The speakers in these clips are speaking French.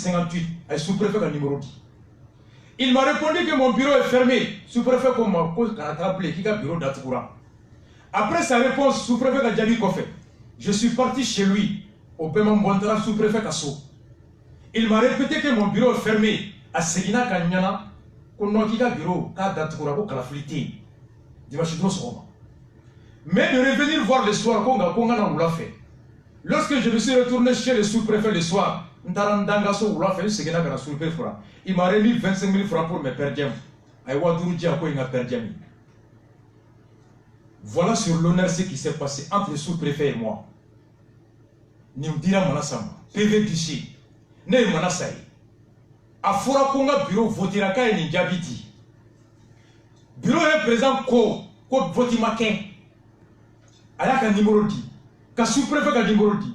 58, et sous-préfet le numéro 10. Il m'a répondu que mon bureau est fermé. Sous-préfet comme m'a appelé, qui a bureau d'Atkoura. Après sa réponse, sous-préfet a Djabi Kofé. Je suis parti chez lui, au paiement Mbantara, sous-préfet Kasso. Il m'a répété que mon bureau est fermé. À Segina Kanyana, qu'on a un bureau, qu'à d'Atkoura, qu'à la flité. Dimanche mais de revenir voir le soir, qu'on a fait. Lorsque je me suis retourné chez le sous-préfet le soir, il m'a remis 25 000 francs pour me perdre. Voilà sur l'honneur ce qui s'est passé entre le sous-préfet et moi. Nimdira Manasama, PV Duchi, Ne Manasai. A Fora Konga bureau votiraka et Ninjabiti. Bureau représente Code Votimakin. Ayaka numéro 10. Ka sous-préfet ka numéro 10.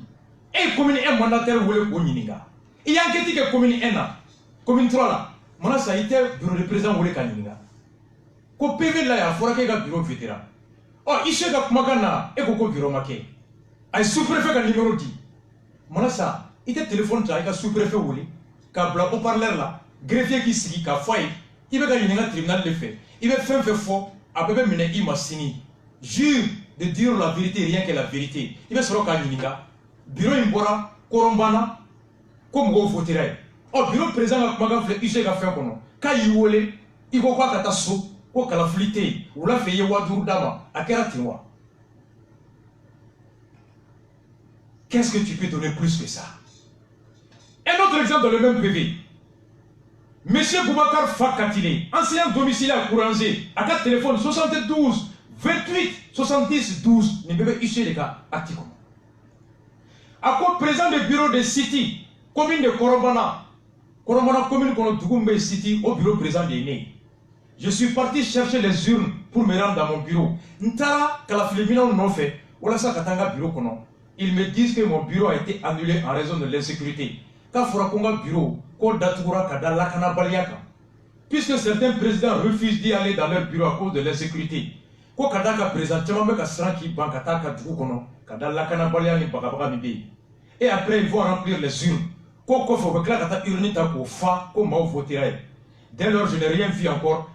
Et commune 1 mandataire voulait qu'on y niga. Il y a un qui est commune 1 là. Commune 3 là. Mon ça a été bureau de président voulait qu'on y niga. Ko PV là ya fora ka bureau vétéran. Oh, ici ka kumagana et ko bureau maké. Ay sous-préfet ka numéro 10. Mon ça, il était téléphone tra ka sous-préfet voulait. Ka bla au parleur là. Greffier qui sigi ka foyer. Il va gagner un tribunal de fait. Il va faire faux. Après mener il m'a signé. Jure de dire la vérité, rien que la vérité. Il va se rendre à Nininga. Bureau Imbora, Korombana, comme vous voterez. Oh, bureau président a fait il s'est fait comme quand il voulait, il va quoi qu'à so, ou qu'à la flité, ou la fait Yawadour Dama, à Keratiwa. Qu'est-ce que tu peux donner plus que ça? Un autre exemple dans le même PV. Monsieur Boubacar Fakatine, enseignant domiciliaire à Kourangé, à 4 téléphones 72 28 70 12, ne peut pas issuer les cas actifs. À quoi présent le bureau de City, commune de Korombana, commune de Dougoumbe City, au bureau présent des nés. Je suis parti chercher les urnes pour me rendre dans mon bureau. Ntara, Kalafilmina non fait, ou la Sakatanga bureau kono. Ils me disent que mon bureau a été annulé en raison de l'insécurité. Kafurakonga bureau, puisque certains présidents refusent d'y aller dans leur bureau à cause de l'insécurité. Et après ils vont remplir les urnes. Dès lors je n'ai rien vu encore.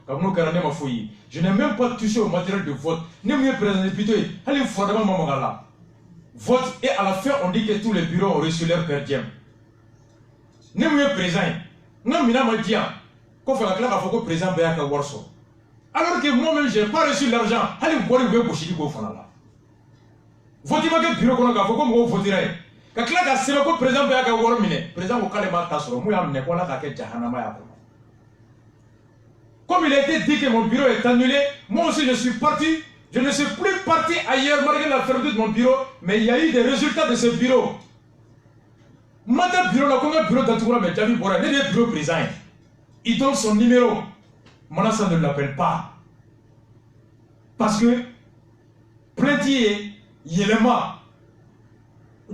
Je n'ai même pas touché au matériel de vote. Vote et à la fin on dit que tous les bureaux ont reçu leur perdien. Ne me présent, non, mais m'a dit qu'on fait la claque à Foko présent Béaka Warso. Alors que moi-même, je n'ai pas reçu l'argent. Allez, vous voyez, vous pouvez vous faire là. Votez ma bureau qu'on a fait comme vous voterez. Quand claque à Sénoko présent Béaka Warmine, présent au Kalema Tasso, moi, je n'ai pas la caquette Jahanama. Comme il a été dit que mon bureau est annulé, moi aussi je suis parti. Je ne suis plus parti ailleurs malgré la fermeture de mon bureau, mais il y a eu des résultats de ce bureau. Manda bureau là, comme un bureau d'Atoura, mais Djabi Bora, n'est pas bureau présent. Il donne son numéro. Manassa ne l'appelle pas. Parce que, plaintier, Yelema,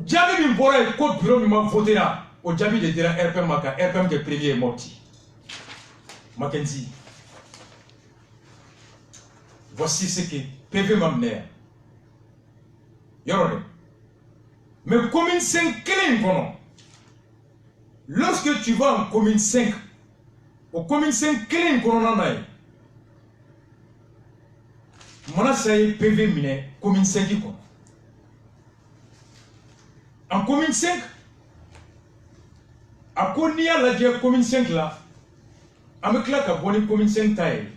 Djabi Bora est quoi bureau, m'a voté là. Au Djabi de Dira RPM Maka, RPM qui est premier est morti. Mackenzie. Voici ce que PV m'a mené. Yorone. Mais commune 5, quel est le lorsque tu vas en commune 5, au commune 5, quel est le corona? Manassay PV mine, commune 5. En commune 5, à Konia la dia commune 5 là, à me claque à bonne commune 5 taille.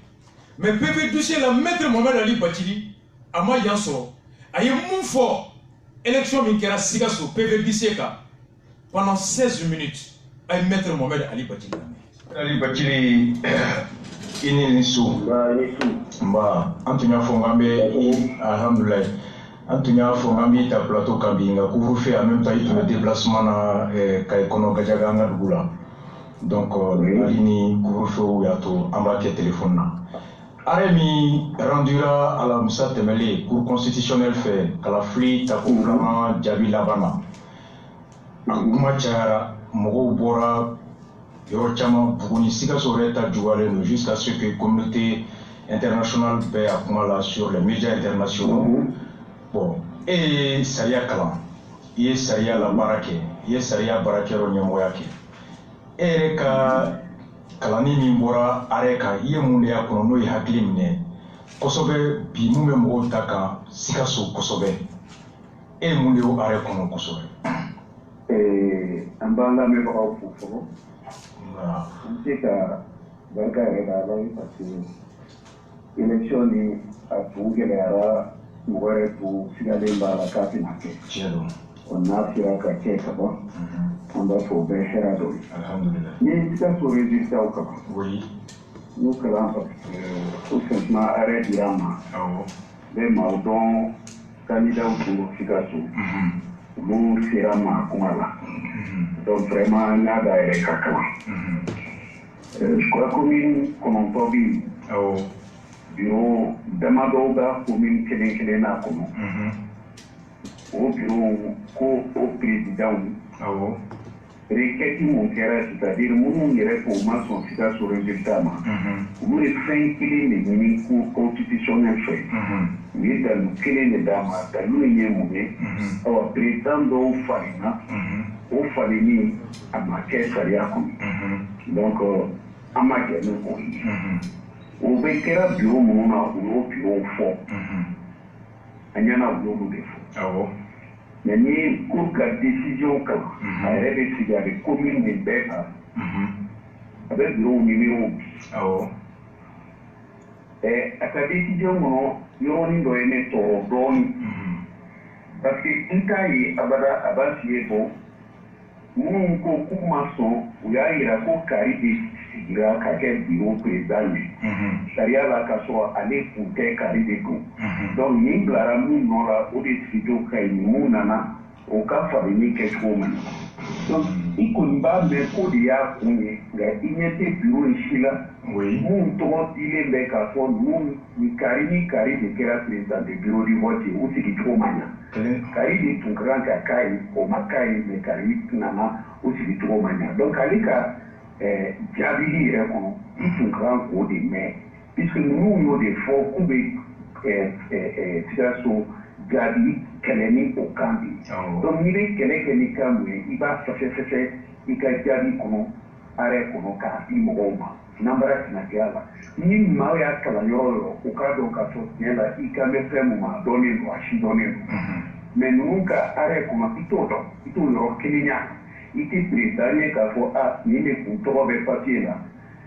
Mais PV Duché la maître Mohamed Ali Batili, à ma yanso, a eu mon fort, élection minkera sigaso, PV Duché pendant 16 minutes. Ay maître Mohamed Ali Batili. Ali Batili ini nisu. Mba antunya fongambe alhamdulillah. Antunya fongambe ta plateau kabinga couvre fait en même temps le déplacement na kay kono gajaga nga dugula. Donc ini couvre fait yato ambaké téléphone na. Aremi rendura à la Moussa Temele cour constitutionnel fait kalafli ta vraiment Djabi Labana. Akuma chara Mogo Bora, Yorochama, Buguni, Sikaso Reta, Djouareno, jusqu'à ce que la communauté internationale paie à Kumala sur les médias internationaux. Bon, et Saria Kalan, et Saria la Barake, et Saria Barakero Nyamoyake. Ereka kalani min bɔra are kan I ye mun de y'a kɔnɔ n'o ye hakili minɛ kosɛbɛ bi mun bɛ mɔgɔw ta kan Sikaso kosɛbɛ e ye mun de y'o are kɔnɔ kosɛbɛ. An b'an lamɛnbagaw fo fɔlɔ an tɛ ka barika yɛrɛ da ala ye parce que élection ni a tun gɛlɛyara mɔgɔ yɛrɛ tun sigalen b'a la k'a tɛna kɛ o n'a sera ka kɛ ka ban an b'a fɔ o bɛɛ hɛrɛ dɔ ye ni ye Sikaso résultat kaban n'o kalan parce que o sentiment arrêt dira an ma n bɛ maaw dɔn candidat tun don Sikaso olu sera ma kuma la donc vraiment n y'a da yɛrɛ ka kalan je crois commune kɔnɔntɔn bɛ yen bureau damadɔw b'a commune kelen kelen n'a kɔnɔ o bureau ko o président requête mun kɛra c'est-à-dire minnu yɛrɛ k'o ma sɔn Sikaso résultat ma olu ye fɛn kelen de ɲini cour constitutionnel fɛ u ye dalu kelen de d'a ma dalu ye mun ye awa président dɔw falenna o falenni a ma kɛ sariya kɔnɔ donc an ma kɛ ni o ye o bɛ kɛra bureau minnu na u y'o bureau fɔ an ɲɛna u y'olu de fɔ mais ni ye cour ka décision kalan a yɛrɛ bɛ sigi a bɛ commune de bɛɛ kan a bɛ bureau numéro bi a ka décision kɔnɔ yɔrɔnin dɔ ye ne tɔɔrɔ dɔɔnin parce que n t'a ye abada a b'a f'i ye ko minnu ko k'u ma sɔn u y'a yira ko Kari de sigira ka kɛ bureau président ye sariya la k'a sɔrɔ ale kun tɛ Kari de don donc nin bilara mun nɔ la o de sigiw ka ɲi mun nana o ka falenni kɛ cogo min donc I kɔni b'a mɛn ko de y'a kun ye nka I ɲɛ tɛ bureau in si la mun tɔgɔ dilen bɛ k'a fɔ ninnu ni Kari de kɛra président de bureau de vote ye o sigicogo ma ɲa Kari de tun ka kan ka k'a ye o ma k'a ye mais Kari nana o sigicogo ma ɲa donc ale ka jaabili yɛrɛ kɔnɔ I tun ka kan k'o de mɛn puisque ninnu y'o de fɔ k'u bɛ Sikaso jaabi kɛlɛ ni o kan de donc n'i bɛ kɛlɛ kɛ ni kan mun ye I b'a fɛsɛfɛsɛ I ka jaabi kɔnɔ arrêt kɔnɔ k'a di mɔgɔw ma n'anbara tɛna kɛ a la ni maa y'a kalan yɔrɔ o yɔrɔ o k'a dɔn k'a fɔ tiɲɛ la I kan bɛ fɛn mun ma a dɔnnen don a si dɔnnen don mais ninnu ka arrêt kɔnɔ I t'o dɔn I t'o yɔrɔ kelen ɲa I tɛ président ye k'a fɔ nin de kun tɔgɔ bɛ papier la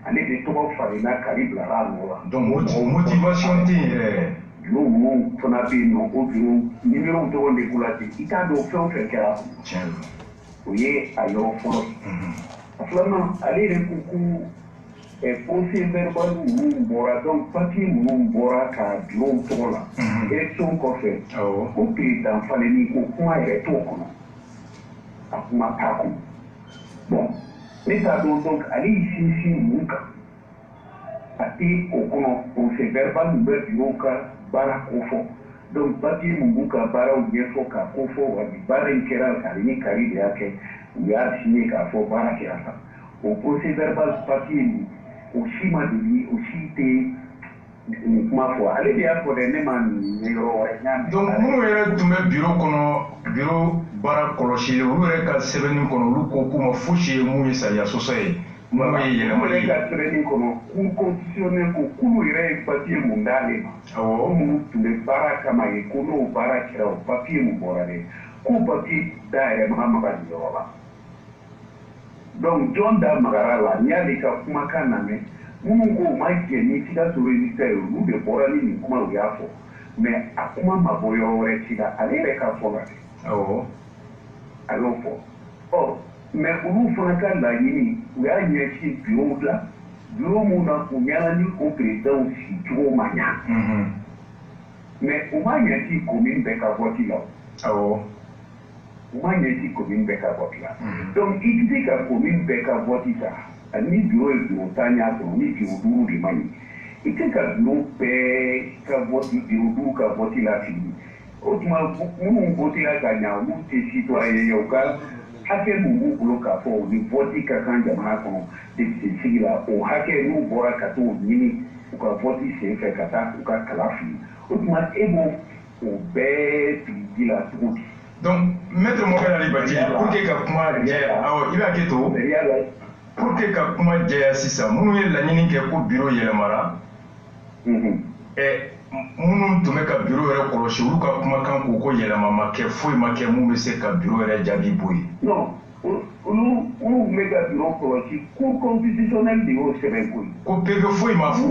ale de tɔgɔ falenna Kari bilara a nɔ la donc o motivation tɛ yen yɛrɛ bureau minnu fana bɛ yen nɔ o bureau numéro dɔrɔn de b'u la ten I t'a dɔn fɛn o fɛn kɛra o ye a yɔrɔ fɔlɔ ye a filanan ale yɛrɛ ko ko procès verbal minnu bɔra donc papier minnu bɔra ka bureau tɔgɔ la élection kɔfɛ ko président falenni ko kuma yɛrɛ t'o kɔnɔ a kuma t'a kɔnɔ bon ne t'a dɔn donc ale y'i sinsin mun kan a tɛ o kɔnɔ procès verbal min bɛ bureau ka baara ko fɔ donc papier min b'u ka baaraw ɲɛfɔ ka ko fɔ wa ni baara in kɛra ale ni Kari de y'a kɛ u y'a signé k'a fɔ baara kɛra sa o procès verbal papier nin o si ma deli o si tɛ nin kuma fɔ ale de y'a fɔ dɛ ne ma nin ye yɔrɔ wɛrɛ n y'a mɛn donc minnu yɛrɛ tun bɛ bureau kɔnɔ bureau baara kɔlɔsili olu yɛrɛ ka sɛbɛnni kɔnɔ olu ko k'u ma fosi ye mun ye sariya sɔsɔ ye mun ye yɛlɛmali ye ka sɛbɛnni kɔnɔ cour constitutionnel ko k'olu yɛrɛ ye papier mun d'ale ma o minnu tun bɛ baara kama ye ko n'o baara kɛra o papier mun bɔra dɛ ko papier da yɛrɛ ma maga nin yɔrɔ la donc jɔn da magara la n'i y'ale ka kumakan lamɛn minnu ko u ma jɛ ni Sikaso résultat ye olu de bɔra ni nin kuma u y'a fɔ mais a kuma ma bɔ yɔrɔ wɛrɛ ci la ale yɛrɛ ka fɔ la dɛ a y'o fɔ mais olu fana ka laɲini u y'a ɲɛsin bureau la bureau mun na u ɲɛna ni o président sigicogo ma ɲa mais u ma ɲɛsin commune bɛɛ ka vote la u ma ɲɛsin commune bɛɛ ka vote la donc I tɛ se ka commune bɛɛ ka vote ta ni bureau ye bureau 10 y'a sɔrɔ ni bureau 5 de ma ɲi I tɛ ka bureau bɛɛ ka vote bureau 5 ka vote la fili o tuma minnu vote la ka ɲa olu tɛ citoyen ye u ka hakɛ min b'u bolo k'a fɔ u ni vote ka kan jamana kɔnɔ député sigi la o hakɛ n'u bɔra ka t'o ɲini u ka vote sen fɛ ka taa u ka kala fili o tuma e b'o o bɛɛ fili ji la cogo di. donc maître Mohamed Ali Badji pour que ka kuma ɲɛ awɔ I b'a kɛ to pour que ka kuma jɛya sisan minnu ye laɲini kɛ ko bureau yɛlɛmara minnu tun bɛ ka bureau yɛrɛ kɔlɔsi olu ka kumakan ko ko yɛlɛma ma kɛ foyi ma kɛ mun bɛ se ka bureau yɛrɛ jaabi bɔ yen. non olu tun bɛ ka bureau kɔlɔsi cour constitutionnelle de y'o sɛbɛn koyi. ko PV foyi ma fɔ.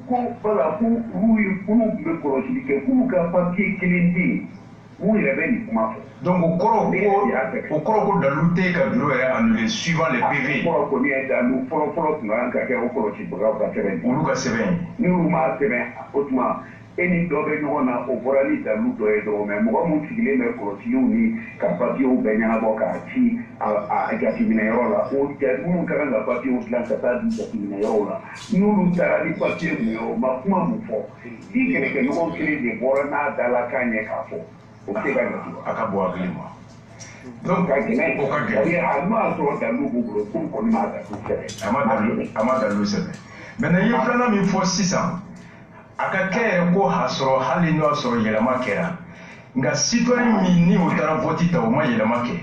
ko voilà ko olu tun bɛ kɔlɔsili kɛ k'olu ka papier kelen tɛ yen mun yɛrɛ bɛ nin kuma fɔ. donc o kɔrɔ ko dalu tɛ ka bureau yɛrɛ annulé suivant les PV. o kɔrɔ kɔni ye dalu fɔlɔ tun kan ka kɛ o kɔlɔsibagaw ka sɛbɛn. olu ka sɛbɛn. ni olu m'a sɛbɛn o tuma e ni dɔ bɛ ɲɔgɔn na o bɔra ni dalu dɔ ye dɔrɔn mɛ mɔgɔ min sigilen bɛ kɔlɔsiliw ni ka papiyew bɛɛ ɲɛnabɔ k'a ci a jateminɛyɔrɔ la o minnu ka kan ka papiyew dilan ka taa di jateminɛyɔrɔ la n'olu taara ni papiye mun ye o ma kuma mun fɔ i kɛlɛkɛɲɔgɔn kelen de bɔra n'a dalakan ɲɛ k'a fɔ o tɛ ka ɲɛ. a ka bɔ hakili ma. donc ka gɛlɛn o ka gɛlɛn a ma sɔrɔ dalu b'u bolo k'u kɔni m'a dalu sɛbɛn. a ma dalu sɛbɛn maintenant i ye filanan min fɔ sisan. a ka kɛ yɛrɛ ko a sɔrɔ hali n'o y'a sɔrɔ yɛlɛma kɛra nka citoyen min ni o taara vote ta o ma yɛlɛma kɛ.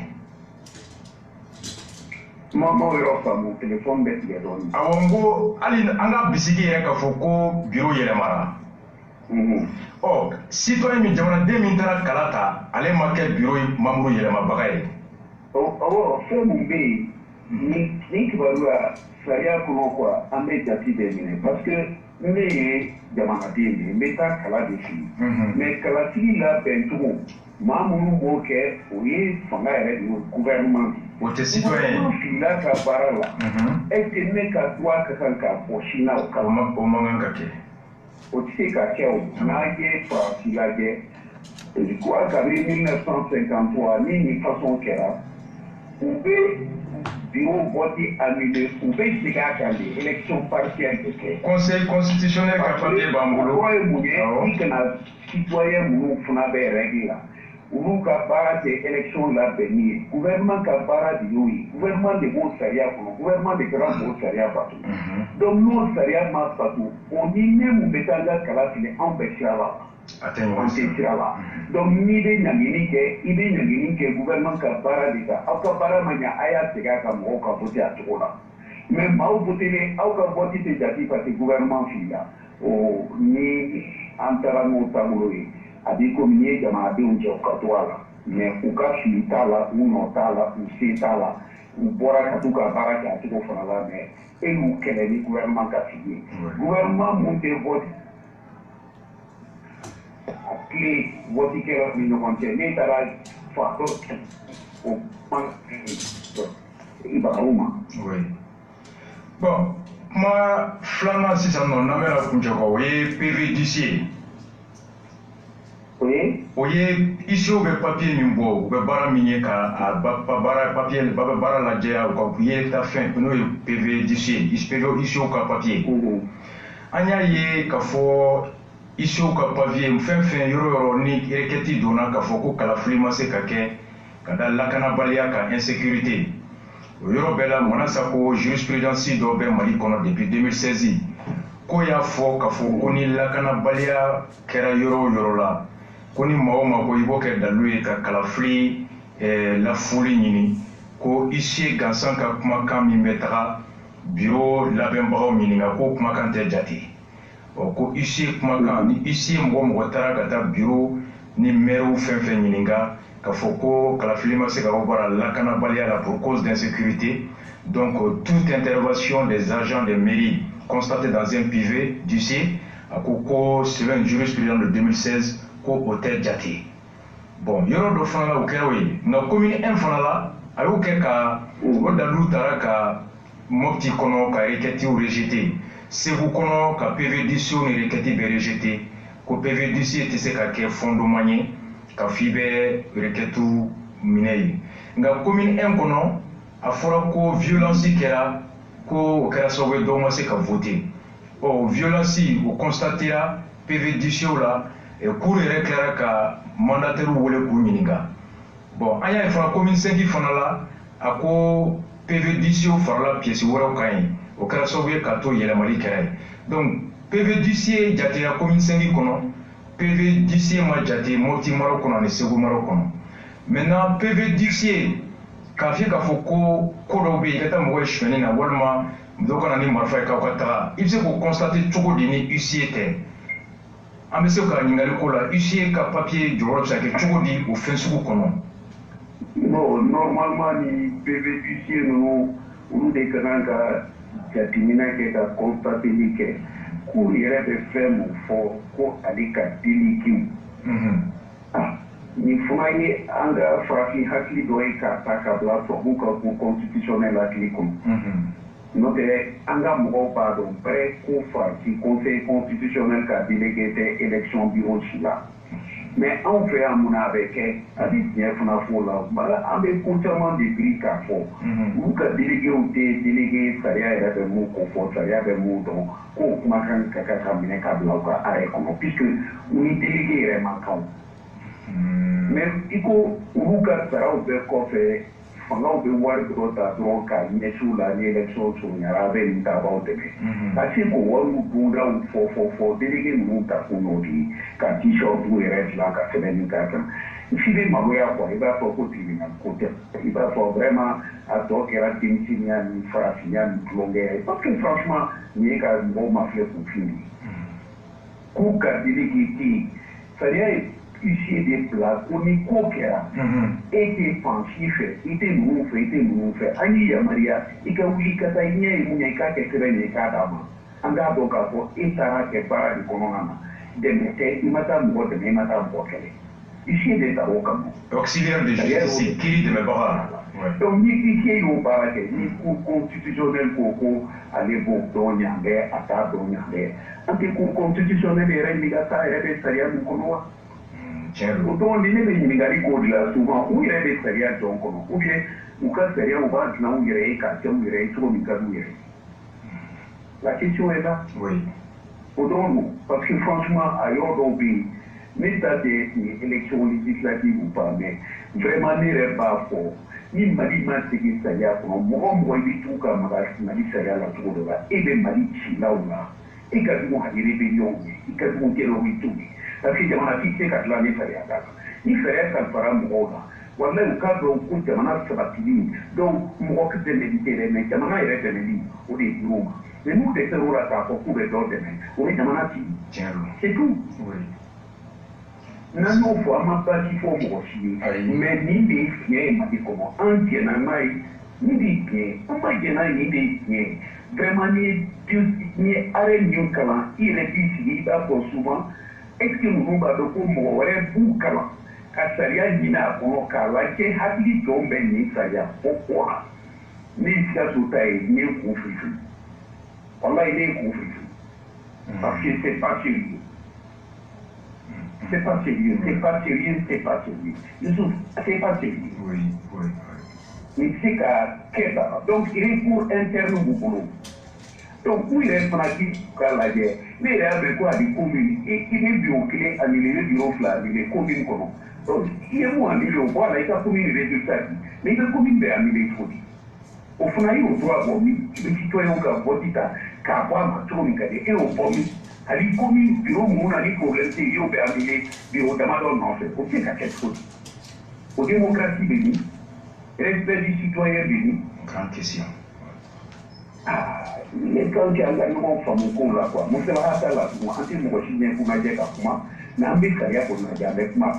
m'aw yɔrɔ faamu téléphone bɛ tigɛ dɔɔnin. awɔ n ko hali an ka bisigi yɛrɛ k'a fɔ ko bureau yɛlɛmara. ɔ citoyen min jamanaden min taara kala ta ale ma kɛ bureau membre yɛlɛmabaga ye. awɔ fɛn mun bɛ yen ni kibaruya sariya kɔnɔ quoi an bɛ jate bɛɛ minɛ parce que ne ye jamanaden de ye n bɛ taa kala de sigi mɛ kalasigi labɛn cogo maa minnu b'o kɛ o ye fanga yɛrɛ de ye gouvernement o tɛ citoyen ye. gouvernement filila ka baara la est ce que ne ka droit ka kan ka bɔ sini o kala. o man kan ka kɛ. o tɛ se ka kɛ o n'a ye farasi lajɛ je crois kabini 1953 ni nin façon kɛra u bɛ bureau vote annulé u bɛ segin a kan de élection partielle de kɛ. conseil constitutionnel ka papier b'an bolo. o ye mun ye i kana citoyen minnu fana bɛ règle la olu ka baara tɛ élection labɛnni ye gouvernement ka baara de y'o ye gouvernement de b'o sariya kɔnɔ gouvernement de kɛra k'o sariya bato donc n'o sariya ma bato o ni ne mun bɛ taa n ka kala fili anw bɛ sira la. a tɛ ɲɔgɔn sira la donc n'i bɛ ɲangini kɛ i bɛ ɲangini kɛ gouvernement ka baara de kan aw ka baara ma ɲa a y'a segin a kan mɔgɔw ka vote a cogo la mais maaw votelen aw ka vote tɛ jate parce que gouvernement filila o ni an taara n'o taabolo ye a b'i komi n'i ye jamanadenw cɛ u ka to a la mais u ka fili t'a la u nɔ t'a la u se t'a la u bɔra ka t'u ka baara kɛ a cogo fana la mais e y'u kɛlɛ ni gouvernement ka fili ye gouvernement mun tɛ vote a tile votikɛlaw ni ɲɔgɔn cɛ ne taara fa dɔ o kuma i bagaw ma. bon kuma filanan sisan nɔ n'an bɛna kuncɛ kɔ o ye PV10 ye. o ye isiw bɛ papier min bɔ u bɛ baara min ye ka baara papier bɛ baara lajɛ u ka ye ta fɛn n'o ye PV10 ye isiw ka papier. an y'a ye k'a fɔ isiw ka papier fɛn fɛn yɔrɔ yɔrɔ ni requête donna k'a fɔ ko kalafili ma se ka kɛ ka da lakanabaliya kan insécurité o yɔrɔ bɛɛ la mɔna sa ko jurisprudence dɔ bɛ Mali kɔnɔ depuis 2016 ko y'a fɔ k'a fɔ ko ni lakanabaliya kɛra yɔrɔ o yɔrɔ la ko ni maa o maa ko i b'o kɛ dalu ye ka kalafili lafuli ɲini ko isi gansan ka kumakan min bɛ taga bureau labɛnbagaw ɲininka ko kumakan tɛ jate. ko isi kumakan ni isi mɔgɔ taara ka taa bureau ni maire fɛn fɛn ɲininka k'a fɔ ko kalafili ma se ka bɔ baara lakanabaliya la pour cause d'insécurité donc toute intervention des agents de mairie constatée dans un PV d'huissier a ko selon une jurisprudence de 2016 ko o tɛ jate. bon yɔrɔ dɔ fana la o kɛra o ye nka commune 1 fana la a y'o kɛ ka o dalu taara ka Mopti kɔnɔ ka requête rejeté Segu kɔnɔ ka PV10 ni requête bɛ rejeté ko PV10 tɛ se ka kɛ fondement ye ka f'i bɛ requête minɛ ye nka commune 1 kɔnɔ a fɔra ko violence kɛra ko o kɛra sababu ye dɔw ma se ka voter violence o constatera PV10 la cour yɛrɛ tilara ka mandataire wele k'u ɲininka bon an y'a ye fana commune 5 fana la a ko PV10 farala pièce wɛrɛw kan ye o kɛra sababu ye k'a to yɛlɛmali kɛra ye donc PV10 jatera commune 5 kɔnɔ PV10 ma jate Mopti mara kɔnɔ ani Segu mara kɔnɔ maintenant PV10 k'a fiyɛ k'a fɔ ko dɔw bɛ yen i ka taa mɔgɔ ye suɲɛni na walima dɔ kana ni marifa ye k'aw ka taga i bɛ se k'o constater cogo di ni huissier tɛ an bɛ se ka ɲininkali ko la huissier ka papier jɔyɔrɔ bɛ se ka kɛ cogo di o fɛn sugu kɔnɔ. Bon normalement ni PV huissier ninnu olu de ka kan ka jateminɛ kɛ ka constateli kɛ k'u yɛrɛ bɛ fɛn mun fɔ ko ale ka deli kiw. Nin fana ye an ka farafin hakili dɔ ye k'a ta ka bila tubabuw ka ko constitutionnel hakili kɔnɔ. N'o tɛ an ka mɔgɔw b'a dɔn bɛɛ ko farati conseil constitutionnel ka délégué tɛ élection bureau si la. Mais anw fɛ yan mun a bɛ kɛ a bɛ tiɲɛ fana fɔ la bala an bɛ ko caman de biri k'a fɔ olu ka déléguéw tɛ délégué sariya yɛrɛ bɛ mun ko fɔ sariya bɛ mun dɔn k'o kumakan ka kan ka minɛ ka bila u ka arrêt kɔnɔ puisque u ni délégué yɛrɛ man kan. Mais i ko olu ka saraw bɛɛ kɔfɛ fangaw bɛ wari dɔrɔn ta dɔrɔn ka ɲɛsiw la ni élection surunyara a bɛ nin tabaw dɛmɛ ka se k'o wariw dundaw fɔ délégué ninnu ta kun n'o de ye ka t-shirt yɛrɛ dilan ka sɛbɛnni k'a kan si bɛ maloya quoi i b'a fɔ ko tribunal ko tɛ i b'a fɔ vraiment a tɔ kɛra denmisɛnniya ni farafinya ni tulonkɛ parce que franchement nin ye ka mɔgɔw mafilɛ k'u fili k'u ka délégué tɛ yen sariya ye huissier de bila ko ni ko kɛra e tɛ fan si fɛ i tɛ ninnu fɛ i tɛ ninnu fɛ an y'i yamaruya i ka wuli ka taa i ɲɛ ye mun ye i k'a kɛ sɛbɛn ye i k'a d'a ma an k'a dɔn k'a fɔ e taara kɛ baara de kɔnɔna na dɛmɛ tɛ i ma taa mɔgɔ dɛmɛ i ma taa mɔgɔ kɛlɛ huissier de ta o kama. auxiliaire de justice kiri dɛmɛbaga. donc ni huissier y'o baara kɛ ni cour constitutionnel ko ale b'o dɔn yan bɛɛ a t'a dɔn yan bɛɛ an tɛ cour constitutionnel yɛrɛ ni ka taa yɛrɛ bɛ sariya min kɔnɔ wa. O dɔn ni ne bɛ ɲininkali k'o de la souvent u yɛrɛ bɛ sariya dɔn kɔnɔ ou bien u ka sariya u b'a dilan u yɛrɛ ye k'a kɛ u yɛrɛ ye cogo min ka d'u yɛrɛ ye. La question est là. Oui. O dɔn don parce que franchement a yɔrɔ dɔw bɛ yen ne ta tɛ nin élection législative ou pas mais vraiment ne yɛrɛ b'a fɔ ni Mali ma segin sariya kɔnɔ mɔgɔ mɔgɔ i bɛ t'u ka maga Mali sariya la cogo dɔ la e bɛ Mali cilaw la e ka jugu hali rébellion ye i ka jugu terroriste ye. Parce que jamana ti se ka dilan ni sariya t'a la ni sariya kalifara mɔgɔw la walayi u k'a dɔn ko jamana sabatili donc mɔgɔ dɛmɛli tɛ dɛ mais jamana yɛrɛ dɛmɛli o de ye dir'u ma mais n'u dɛsɛr'o la k'a fɔ k'u bɛ dɔ dɛmɛ o ye jamana ci c'est tout n'an y'o fɔ an ma baasi fɔ mɔgɔ si ye mais nin de ye tiɲɛ ye Mali kɔnɔ an jɛna n'a ye nin de ye tiɲɛ an ma jɛn n'a ye nin de ye tiɲɛ vraiment ni ye arrêt min kalan i yɛrɛ b'i sigi i b'a fɔ souvent est ce que ninnu b'a dɔn ko mɔgɔ wɛrɛ b'u kalan ka sariya ɲini a kɔnɔ k'a lajɛ hakili jɔn bɛ nin sariya fɔ kɔ la ne ye Sikaso ta ye ne ye kun firifiri walayi ne ye kun firifiri parce que c'est pas sérieux c'est pas sérieux c'est pas sérieux c'est pas sérieux Youssouf c'est pas sérieux ni tɛ se ka kɛ ta donc recours interne b'u bolo. Donc, où il est fanatique à la guerre, mais il y a des quoi des communes, et il est bio-clé, annulé le bureau flash, les communes comme donc, il y a moins annulé au bois, là, il y a commune résultat, mais il y a commune de annulé trop dit. Au fond, il y a au droit pour lui, les citoyens qui ont voté, qui ont voté, et au fond, à les communes, bureau, mon ami, pour le pays, au annulé, bureau d'Amadon, non, c'est aussi qu'à quelque chose. Aux démocraties bénies, respect du citoyen béni. Grande question. Les gens qui ont engagement famille là quoi. Moi c'est là moi anti moi je viens pour m'aider à moi. Mais en fait ça pour m'aider avec moi.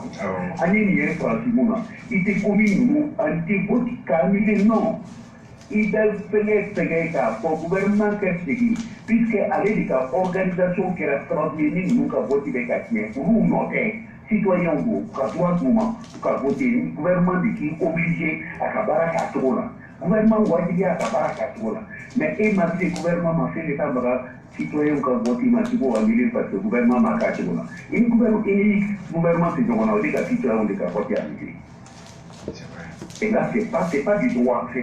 Ani ni est franchement il te commune nous anti vote camille non. Il doit payer pour gouvernement qui puisque aller de la organisation qui a transmis nous ka vote avec quelqu'un pour nous noter citoyens ou ka droit moment ka voter gouvernement qui est obligé à kabara ka tola. Gouvernement wajibi akabara katola mais et malgré gouvernement m'a fait l'état baga citoyen ka voter ma tibo annulé parce que gouvernement m'a katola une gouvernement c'est donc on a dit que citoyen de ka voter annulé et là c'est pas du droit à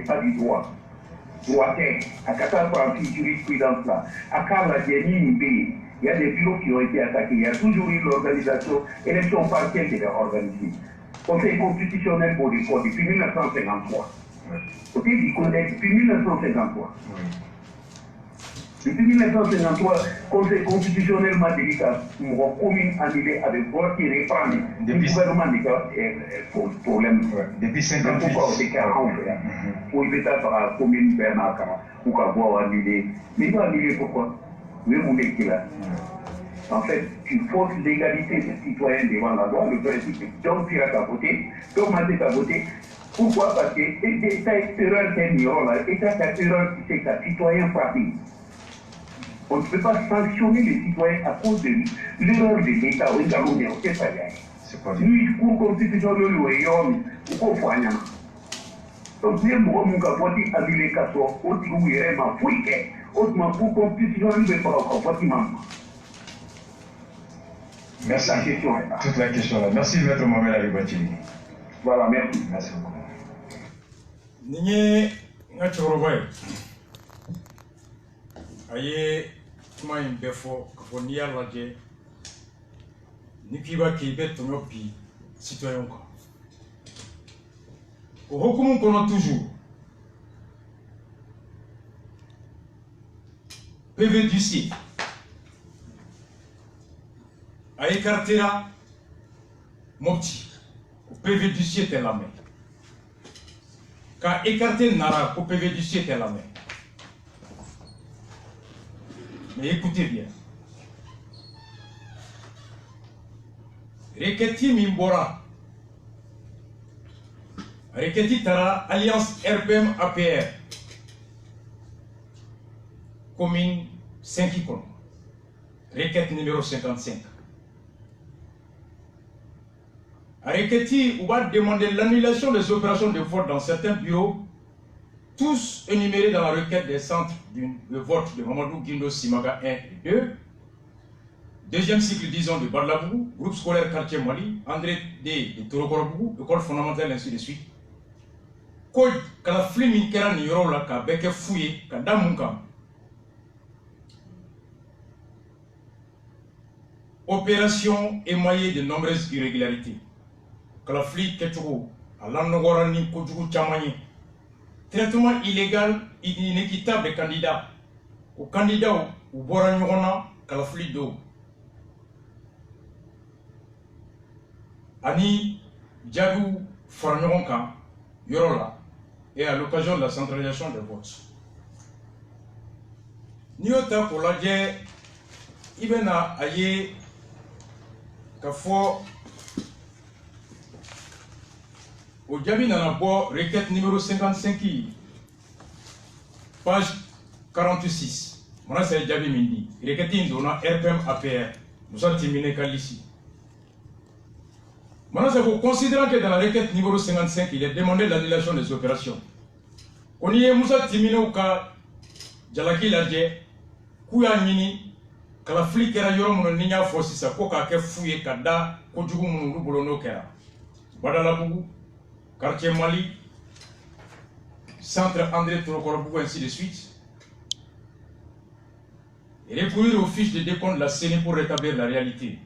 80% jurisprudence là à la dernière il y a des bureaux qui ont été attaqués il y a toujours eu l'organisation élection partielle qui est organisée Conseil constitutionnel pour les codes depuis 1953 Au début, depuis 1953. Depuis 1953, Conseil constitutionnel m'a dit que mon commune annulée avec vote qui reprend le gouvernement de problème. Depuis 58. Pourquoi c'est 40 pour éviter par la commune Bernard pour avoir annulé. Mais il va annuler pourquoi? Oui, mon là. En fait, tu forces l'égalité des citoyens devant la loi, le principe est donc tu as voté, donc tu as voté. Pourquoi? Parce que l'État extérieur est là, l'État extérieur c'est qu'un citoyen frappé. On ne peut pas sanctionner les citoyens à cause de l'erreur de l'État. C'est pas lui. Nous, pour constitution de l'OEOM, pourquoi faut rien? Donc, nous avons voté à l'élection, nous avons fouillé, autrement pour constitution de l'OEOM. Merci. La question est là. Toute la question là. Merci, Maître Mohamed Ali Bathily. Voilà, merci. Merci beaucoup. Nije nga choroba aye kuma in befo ko ni yalla je ni kiba ki be to bi citoyen ko ko hukumu kono toujours PV du C aye cartera mopti ko PV du C était la main. Quand écarter Nara, au PV du ciel était la main. Mais écoutez bien. Reketi Mimbora. Reketi Tara, Alliance RPM APR. Commune 5 icônes. Requête numéro 55. Reketi, on va demander l'annulation des opérations de vote dans certains bureaux, tous énumérés dans la requête des centres de vote de Mamadou Guindo Simaga 1 et 2, deuxième cycle, disons, de Badlabougou, groupe scolaire quartier Mali, André D de Torokorobougou, école fondamentale, ainsi de suite. Code, quand la flime kera ni yoro la, ka beke fouye, ka damunka. Opération émaillée de nombreuses irrégularités. Kalafli Ketchou, à l'Anogorani Koudjou Chamani. Traitement illégal et inéquitable des candidats. Aux candidats ou Boranyorona, Kalafli Do. Ani Djadou Franyoronka, Yorola, et à l'occasion de la centralisation des votes. Niota pour la guerre, Ibena Aye, Kafo. Au Djabi Nanabo, requête numéro 55, page 46. Moi, c'est Djabi Mindi. Requête indona RPM APR. Nous avons terminé ici. Maintenant, c'est considérant que dans la requête numéro 55, il est demandé l'annulation des opérations. On y est, nous avons terminé au cas Jalaki Ladje, Kouya Nini, Kalafli Kera Yorom Ninya Fossisa, Koka Kefouye Kada, Kojugu Mounou Bolono Kera. Badalabougou. Quartier Mali, centre André Torokorobougou, ainsi de suite. Et recourir aux fiches de décompte de la CENI pour rétablir la réalité.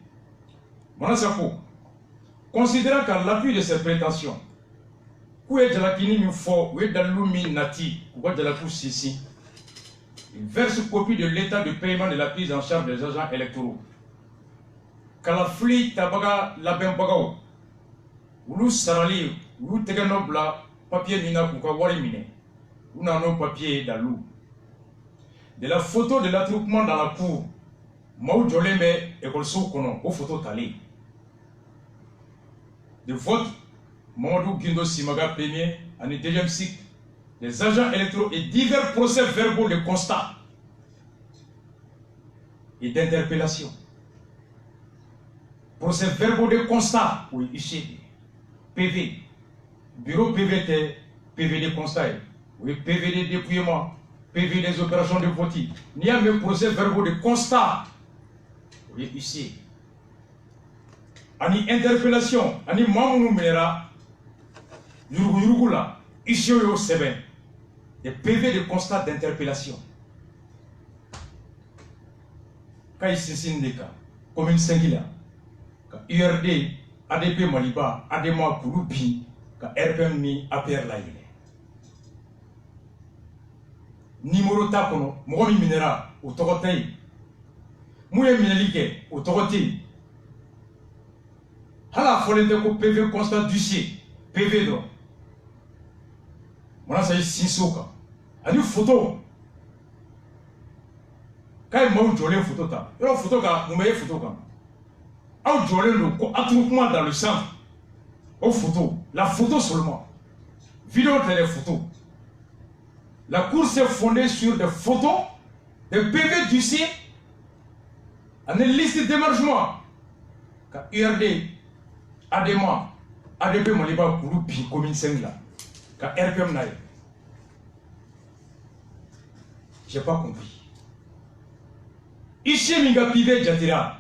Monasako, considérant qu'à l'appui de ces prétentions, où est Jalakini Mufo, où est Daloumi Nati, où est Jalakou Sissi, il verse copie de l'état de paiement de la prise en charge des agents électoraux. Kalafli Tabaga Labembagao, Oulou Sarali, vous avez un papier mina pour avoir miné. Vous avez un papier d'alou. De la photo de l'attroupement dans la cour, Maou Djoleme et Kolso Kono, aux photos talées. De vote, Mamadou Guindo Simaga premier, en deuxième cycle, les agents électoraux et divers procès verbaux de constat et d'interpellation. Procès verbaux de constat, oui, ici, PV. Bureau PVT, PV de constat, oui, PV de dépouillement, PV des opérations de vote. Il y a même procès verbaux de constat. Oui, ici. Ani interpellation, ani Mamounou Mera, Yurugula, ici au Seben. Des PV de constat d'interpellation. Quand il s'est commune Sengila, URD, ADP Maliba, Adema Kouroupi, ka RPM ni APR la yele. numéro t'a kono mɔgɔ min minɛra o tɔgɔ tɛ yen mun ye minɛli kɛ o tɔgɔ tɛ yen hali a fɔlen tɛ ko PV constat d'huissier PV dɔrɔn mana sa i sinsin o kan ani photo k'a ye maaw jɔlen photo ta yɔrɔ photo kan mun bɛ ye photo kan aw jɔlen don ko attroupement dans le centre o photo la photo seulement vidéo tɛ les photos. La cour s'est fondée sur des photos, des PV d'huissier, une liste d'émargement. Ka URD, ADEMA, ADP Maliba Koulou Pi commune 5 là. Ka RPM naïe. J'ai pas compris. Ici Minga Pive Jatira,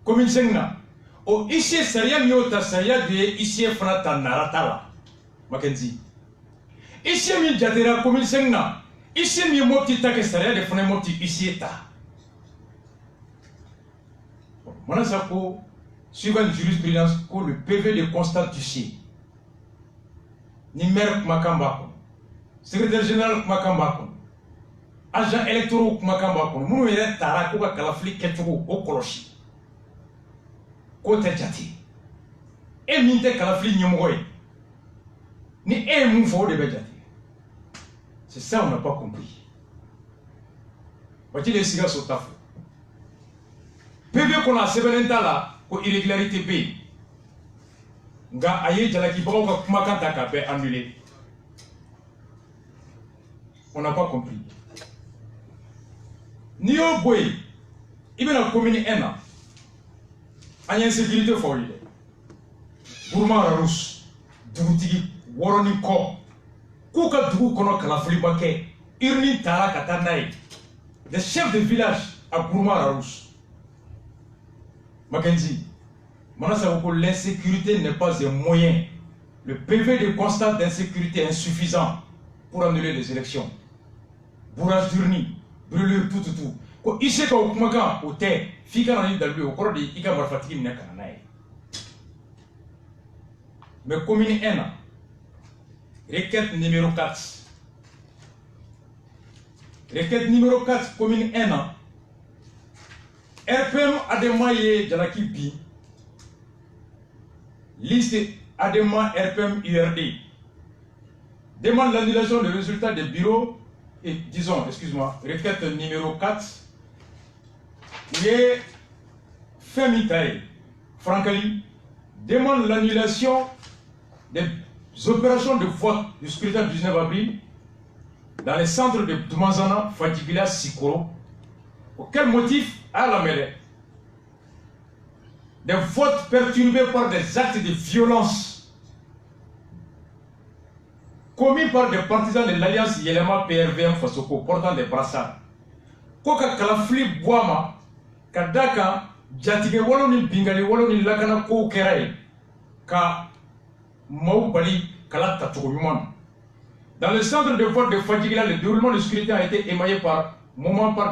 commune 5 là. O ici Saria Miota Saria de ici Fanata Naratala. Mackenzie. Ici, mi jatera commune 5 na. Ici, mi moti ta que saria de fone moti ici ta. Voilà ça pour suivant une jurisprudence pour le PV de constat d'huissier. Ni maire Makamba, secrétaire général Makamba, agent électoral Makamba, nous yere tara ko ka kalafli ketugo o koloshi. Ko te jati. E minte kalafli nyomoy. Ni e mun fo de bejati. C'est ça on n'a pas compris. Voici les cigares sur ta fou. PV qu'on a 7 ans là, pour irrégularité B. Nga aye jalaki bao ka kumakanta ka be annulé. On n'a pas compris. Ni au boy, il y a commune 1 an. Il y a insécurité for lui. Bourma Rousse, Doutigi, Woroni Ko. Kouka Dougou Kono Kalafli Bake, Irni Tara Katanaï, le chef de village à Bourma Rousse. Mackenzie, l'insécurité n'est pas un moyen. Le PV de constat d'insécurité est insuffisant pour annuler les élections. Bourrage d'urnie, brûlure, tout. Quand il sait qu'au Kumaka, au thé, Fika n'a pas au corps de Ika Marfatiki Minakanaï. Mais commune 1 an. Requête numéro 4. Requête numéro 4, commune 1 an. RPM Ademaye Jalaki Bi. Liste Adema RPM URD. Demande l'annulation des résultats des bureaux et disons, excuse-moi, requête numéro 4. Et Femi Taï, Frankali, demande l'annulation des opérations de vote du scrutin du 19 avril dans les centres de Doumanzana, Fadjigila, Sikoro. Pour quel motif? À la mêlée. Des votes perturbés par des actes de violence commis par des partisans de l'Alliance Yelema PRVM Fasoko portant des brassards. Koka Kalafli Boama, Kadaka, Jatige Waloni Bingali Waloni Lakana Ko Kerai, Ka Maubali Kalata Touyuman. Dans le centre de vote de Fadjigila, le déroulement du scrutin a été émaillé par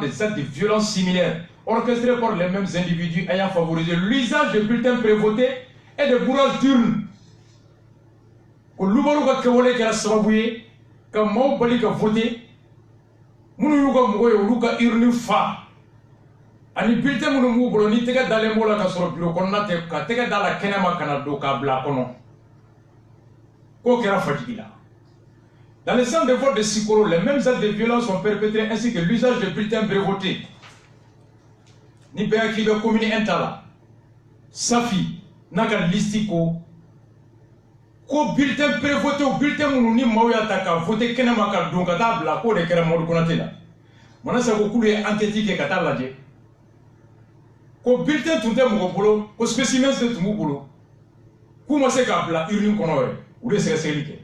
des actes de violence similaires, orchestrés par les mêmes individus ayant favorisé l'usage de bulletins prévotés et de bourrages d'urnes. Que l'Ubaruka Kawale qui a sababoué, que Maubali qui a voté, Mounuka Moué ou Luka urne fa. Ani bulletin Mounou Bolo, ni tega dans les mots là, sur le bureau, qu'on a tega dans la Kenema Kanado, Kabla Kono. Kokera Fadjigila. Dans les centres de vote de Sikoro, les mêmes actes de violence sont perpétrés ainsi que l'usage de bulletins prévotés. Ni Béaki de commune Intala, Safi, Naga Listiko, ko bulletin prévoté ou bulletin Mounouni Maouyataka, voté Kenemaka, donc à table, la cour de Keramodou Konatela. Maintenant, ça beaucoup de enquêtes qui est catalagé. Ko bulletin tout est mon boulot, ko spécimen c'est tout mon boulot. Comment c'est qu'à la urne qu'on a, ou les sécurités.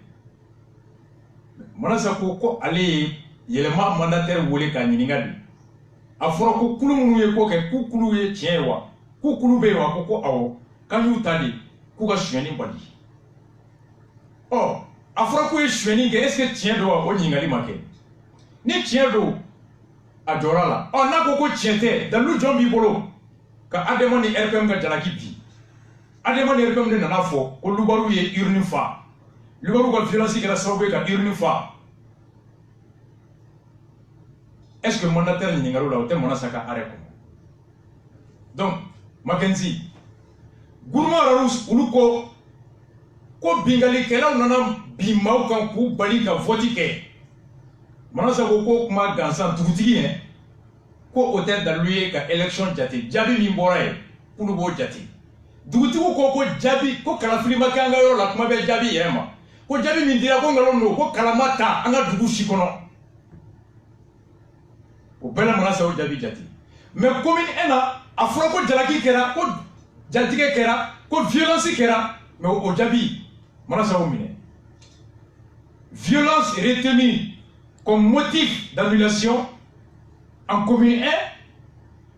Maintenant, ça ko aller, il y a le mandataire voulait qu'à Ningadi. A fɔra ko kulu minnu ye ko kɛ k'u kulu ye tiɲɛ ye wa k'u kulu bɛ yen wa ko awɔ k'an y'u ta de k'u ka sonyɛni bali ɔ a fɔra k'u ye sonyɛni kɛ est ce que tiɲɛ don wa o ɲininkali ma kɛ ni tiɲɛ don a jɔra la ɔ n'a ko tiɲɛ tɛ dalilu jɔn b'i bolo ka ADEMA ni RPM ka jalaki bi ADEMA ni RPM de nana fɔ ko Lubaru ye urne fa Lubaru ka violence kɛra sababu ye ka urne fa est-ce que le mandataire Ningarou là, ou Monasaka arrêt? Donc, Mackenzie, Gourma Rarous, Uluko, ko bingali kela nana bimau kan ku bali ka voti ke manasa ko kuma gansan tugutigi hein ko hôtel daluye ka election jati jabi min bora e kunu bo jati dugutigu ko jabi ko kala filima kanga yoro la kuma be jabi yema ko jabi min dira ko ngalo no ko kala mata anga dugu shikono o bela manasa o jabi jati mais commune ena afro ko jalaki kera ko jatige kera ko violence kera mais o jabi manasa o mine violence retenue comme motif d'annulation en commune 1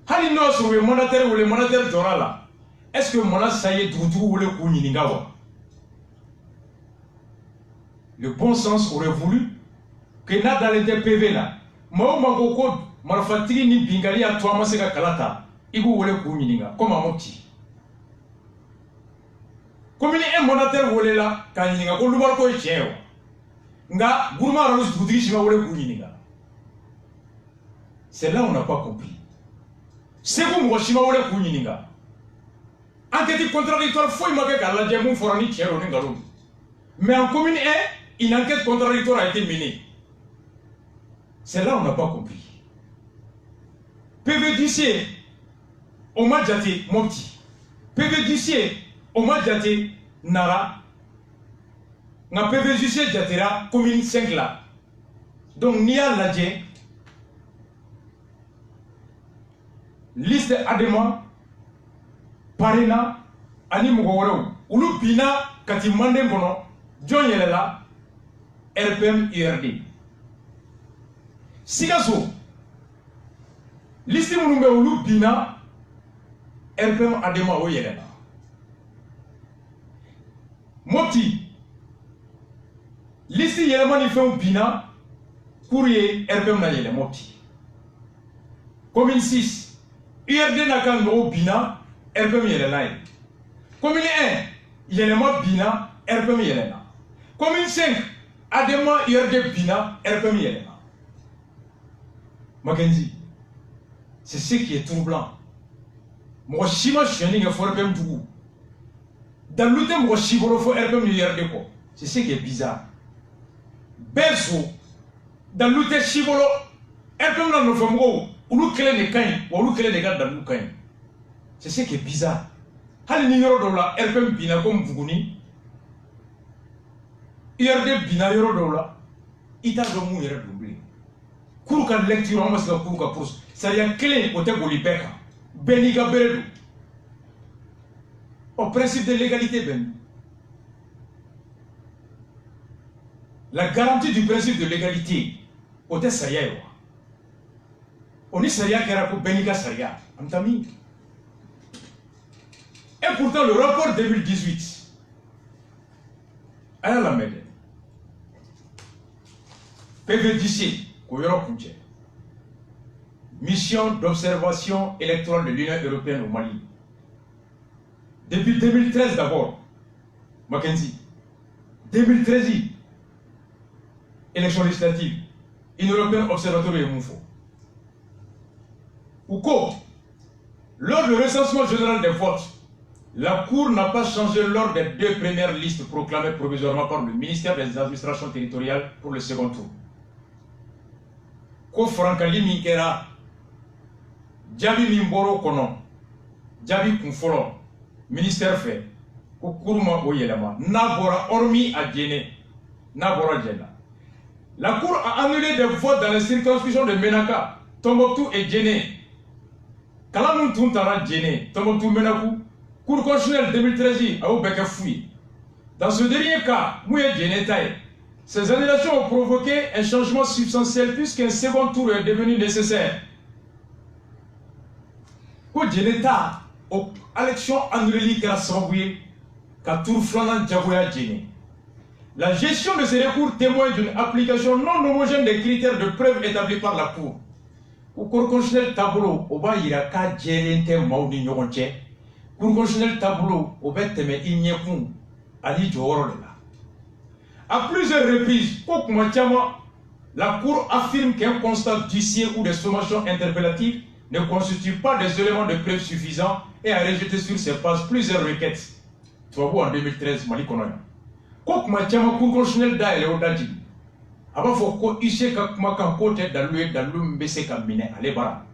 hali no sur le mandataire ou le mandataire d'Orala. Est-ce que Monasa y est ou le Kouningawa? Le bon sens aurait voulu que n'a dans les PV là Mao Magoko Marfatiri ni Bingali à toi Maseka Kalata Igu ou le Kouninga comme un moti. Comme il est un mandataire ou là quand il y a un lubar ko cheo nga gourma ranus boudri chima ou le Kouninga. C'est là où on n'a pas compris. C'est vous moi chima ou le Kouninga. Enquête contradictoire faut imaginer qu'à la diamond forani chero n'engalo. Mais en commune 1, une enquête contradictoire a été menée. C'est là où on n'a pas compris. PV d'huissier, on m'a dit mon petit. PV d'huissier, on m'a dit Nara. Na PV d'huissier jatera commune 5 là. Donc Nia Ladje, liste Adema, Parena, Ani Mugoro, Ulu Pina, Katimande Bono, John Yelela, RPM IRD. Sigazo, liste Mounoumbe Ulu Pina, RPM Adema O Yelela. Moti, liste Yeleman Ifem Pina, courrier RPM na Yele Moti. Commune 6, IRD Nakan No Pina, RPM Yelela. Commune 1, Yelema Bina, RPM Yelena. Commune 5, Adema IRD Bina, RPM Yelena. Mackenzie, c'est ce qui est troublant. Moi, je suis un fort RPM Dougou. Dans l'outil, moi, je suis un fort RPM IRD. C'est ce qui est bizarre. Berso, dans l'outil, Chibolo, RPM dans nos femmes, ou nous créons des caïns, ou nous créons des gars dans nos caïns. C'est ce qui est bizarre. Hali ni yoro do la RPM bina comme Buguni IRD bina yoro do la ita do mu yere do bli kuru ka lecture on masla kuru ka pros ça y a clé au te bolibeka beniga beredu au principe de légalité ben la garantie du principe de légalité au te saria yo on est saria kera ko beniga saria amtami. Et pourtant, le rapport 2018, à la mêlée, PVDC, mission d'observation électorale de l'Union européenne au Mali. Depuis 2013 d'abord, Mackenzie, 2013, élection législative, Union européenne observatoire et Moufo. Ou quoi, lors du recensement général des votes, la Cour n'a pas changé l'ordre des 2 premières listes proclamées provisoirement par le ministère des Administrations territoriales pour le second tour. Ko Frankali Minkera, Djabi Mimboro Kono, Djabi Kunfolo, ministère fait, Ko Kurma Oyelama, Nabora Ormi à Djene, Nabora Djena. La Cour a annulé des votes dans les circonscriptions de Menaka, Tombouctou et Djene. Kalamun Tuntara Djene, Tombouctou Menakou. Cour constitutionnelle 2013 a Obeka fouillé. Dans ce dernier cas, Mouye Djenetaï, ces annulations ont provoqué un changement substantiel puisqu'un second tour est devenu nécessaire. Pour Djeneta, l'élection annulée qui a sauvé, qu'à tour flanant Djagoya Djene. La gestion de ces recours témoigne d'une application non homogène des critères de preuve établis par la Cour. Au Cour constitutionnelle tableau, Oba Iraka Djenete Maudi Nyoronche. Cour constitutionnelle tableau au bêtement à plusieurs reprises, La Cour affirme qu'un constat d'huissier ou des sommations interpellatives ne constitue pas des éléments de preuve suffisants et a rejeté sur ses bases plusieurs requêtes. Tu vois en 2013, Mali Konoya. Quand ma chama Cour constitutionnelle da ele odaji. Aba fo ko ishe ka kuma kan ko te dalu mbese ka mine ale bara.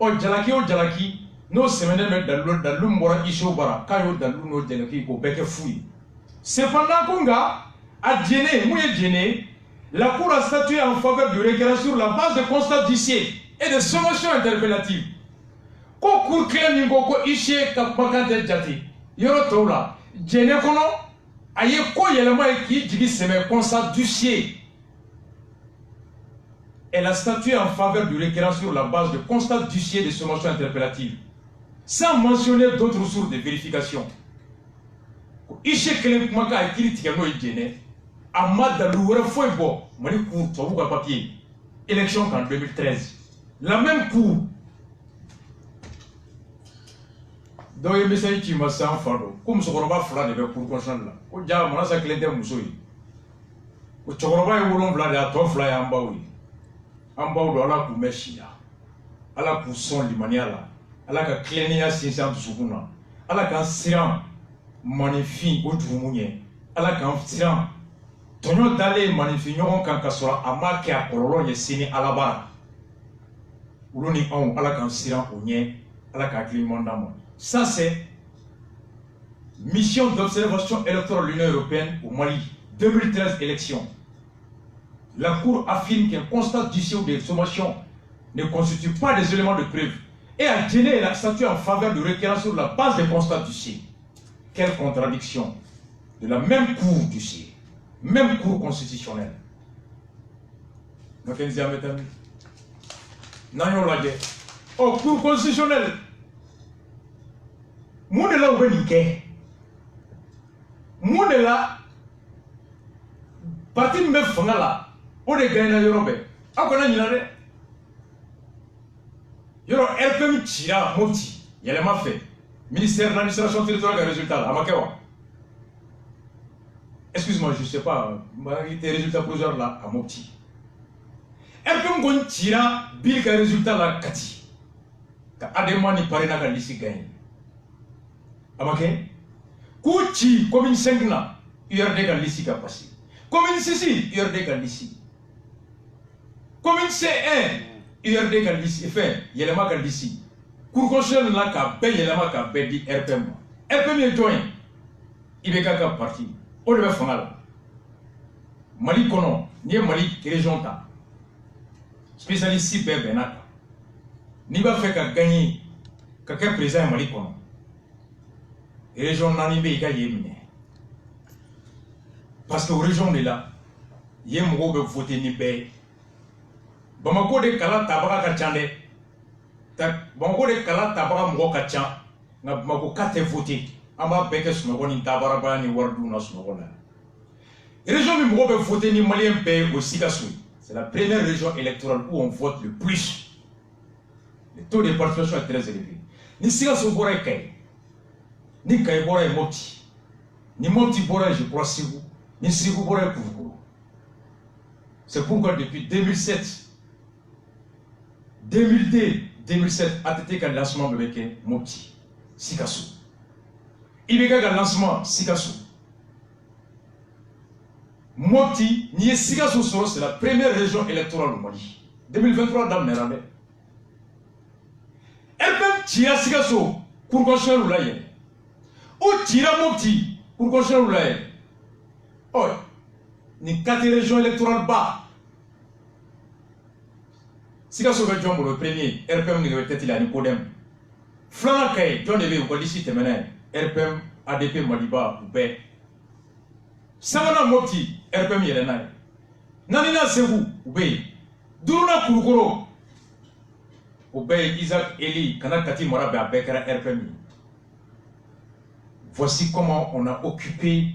O jalaki no semene me dalu mbora isho bara kayo dalu no jalaki ko beke fouille. Cependant Konga a djéné, mouye djéné. La Cour a statué en faveur du requérant sur la base de constats d'huissier et de sommations interpellatives. Ko Cour claire ni ko ishe ka makante jati. Yoro tola, djéné kono, aye ko yelema ki djigi seme constat d'huissier. Elle a statué en faveur du requérant sur la base de constats d'huissier et de sommations interpellatives, sans mentionner d'autres sources de vérification. Ishe kelen kumaka akiri tigano djéné. Amad Dalouere foi bon, Mali Cour, tu as papier. Élection en 2013. La même Cour. Donc, il me semble qu'il m'a fait un fardeau. Comme ce qu'on va faire de la Cour constitutionnelle. Au diable, on a sa clé de moussoui. Au Tchokoroba et Oulon Vlad, à ton fly en baoui. En baoui, à la Cour Meshia. À la Cour Son Limaniala. À la Clénia Sinsam Soukuna. À la Cansiran Magnifique au Droumounier. À la Cansiran. Tonyo dale magnifique kan kasora amake a kololo ye sini alaba uloni on ala kan siran onye ala ka klimondamo. Ça c'est mission d'observation électorale de l'Union européenne au Mali 2013 élection. La Cour affirme qu'un constat d'huissier ou de sommation ne constitue pas des éléments de preuve et a djéné la statue en faveur du requérant sur la base des constats d'huissier. Quelle contradiction de la même Cour d'huissier. Même Cour constitutionnelle. Donc, oh, Cour constitutionnelle. Mounela ou Benike. Mounela. Parti me fangala. On est gagné à Europe. Ah, qu'on a dit là. Yoro RPM tira moti. Il y a les fait. Ministère de l'administration territoriale des résultats. Amakewa. Excuse-moi, je ne sais pas, les résultats provisoires là à Mopti. RPM gon tira bil ka résultat là kati. Ka adema ni pare na ka lisi gagne. Amake? Kuchi commune 5 na URD ka lisi ka passer. Commune 6 URD ka lisi. Commune C1 URD ka lisi fait yelema ka lisi. Cour constitutionnelle là ka be yelema ka be di RPM. RPM est joint. Ibeka ka parti. On le fait Mali Kono, ni Mali région ta. Spécialiste si bé benata. Ni va faire gagner quelqu'un président Mali Kono. Région nani be ga yemine. Parce que région est là. Yemgo be voter ni bé. Bamako de kala tabara ka chande. Bamako de kala tabara mo ka chan. Na bamako ka te voter. Amba beke sunogoni tabara ni wardu na sunogona. Région mi mo be voter ni malien be au Sikassou. C'est la première région électorale où on vote le plus. Le taux de participation est très élevé. Ni Sikassou bora kay. Ni kay bora moti. Ni moti bora je crois Sigou. Ni Sigou bora Kourou. C'est pourquoi depuis 2007 2002 2007 a été qu'un lancement de Beke Moti Sikassou. Il y a un lancement Sikassou. Moti, Sikassou c'est la première région électorale au Mali. 2023 dans Néramé. Elle-même tire Sikassou pour construire le laïe. Ou tire Moti pour construire le laïe. Oh, ni 4 régions électorales bas. Sikassou va jouer le premier. RPM ni peut-être il a Nicodème. Flanakay, John Ebe ou Kodisi Temene. RPM, ADP, Maliba, Oubé. Samana Mopti, RPM Yelenay. Nanina Sebu, Oubé. Duruna Kurukoro. Oubé, Isaac, Eli, Kanakati, Morabe, Abekara, RPM. Voici comment on a occupé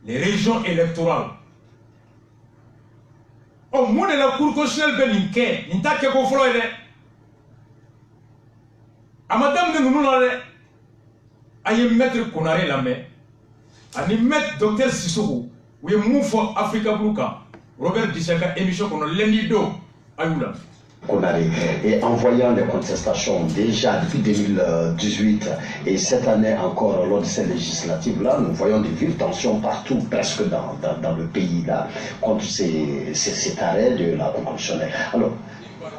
les régions électorales. Oh, moi, la Cour constitutionnelle, Ben N'Inta Keko Floyd. À madame de nous, aye maître Konare la main, ani maître docteur Sissoko, ou est moufo Africa Bluka, Robert Dissaka émission qu'on a lundi do Ayoula. Et en voyant les contestations déjà depuis 2018 et cette année encore lors de ces législatives-là, nous voyons des vives tensions partout, presque dans le pays là, contre cet arrêt de la Cour constitutionnelle. Alors,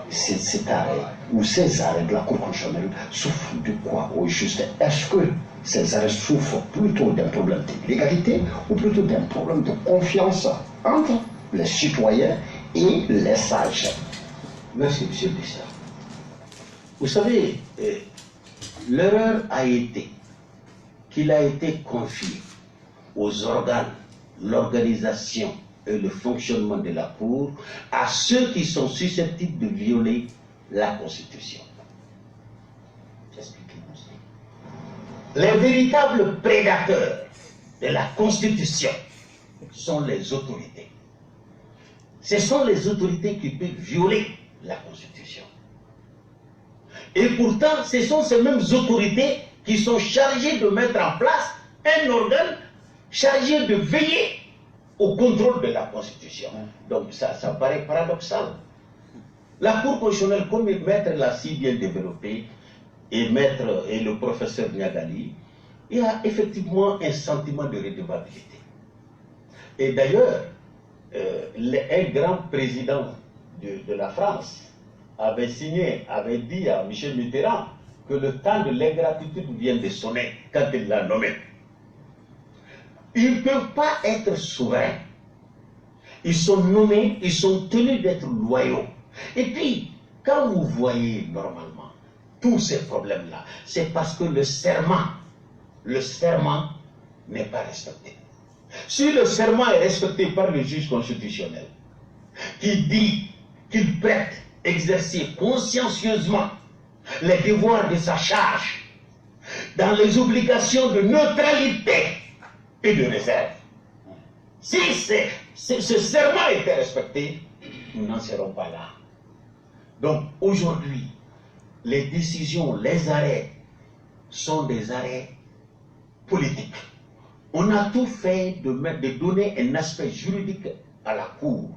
cet arrêt ou ces arrêts de la Cour constitutionnelle souffrent de quoi au juste? Est-ce que ces arrêts souffrent plutôt d'un problème de légalité ou plutôt d'un problème de confiance entre les citoyens et les sages? Merci, monsieur le président. Vous savez, l'erreur a été qu'il a été confié aux organes, l'organisation et le fonctionnement de la Cour à ceux qui sont susceptibles de violer la Constitution. Expliquez-moi. Les véritables prédateurs de la Constitution sont les autorités. Ce sont les autorités qui peuvent violer la Constitution. Et pourtant, ce sont ces mêmes autorités qui sont chargées de mettre en place un organe chargé de veiller au contrôle de la Constitution. Donc ça paraît paradoxal. La Cour constitutionnelle, comme Maître l'a si bien développé, et le professeur Niagali, il y a effectivement un sentiment de redevabilité. Et d'ailleurs, un grand président de la France avait dit à Michel Mitterrand que le temps de l'ingratitude vient de sonner quand il l'a nommé. Ils ne peuvent pas être souverains. Ils sont nommés, ils sont tenus d'être loyaux. Et puis, quand vous voyez normalement tous ces problèmes-là, c'est parce que le serment n'est pas respecté. Si le serment est respecté par le juge constitutionnel, qui dit qu'il prête exercer consciencieusement les devoirs de sa charge dans les obligations de neutralité et de réserve. Si ce serment était respecté, nous n'en serons pas là. Donc aujourd'hui, les décisions, les arrêts sont des arrêts politiques. On a tout fait de donner un aspect juridique à la Cour.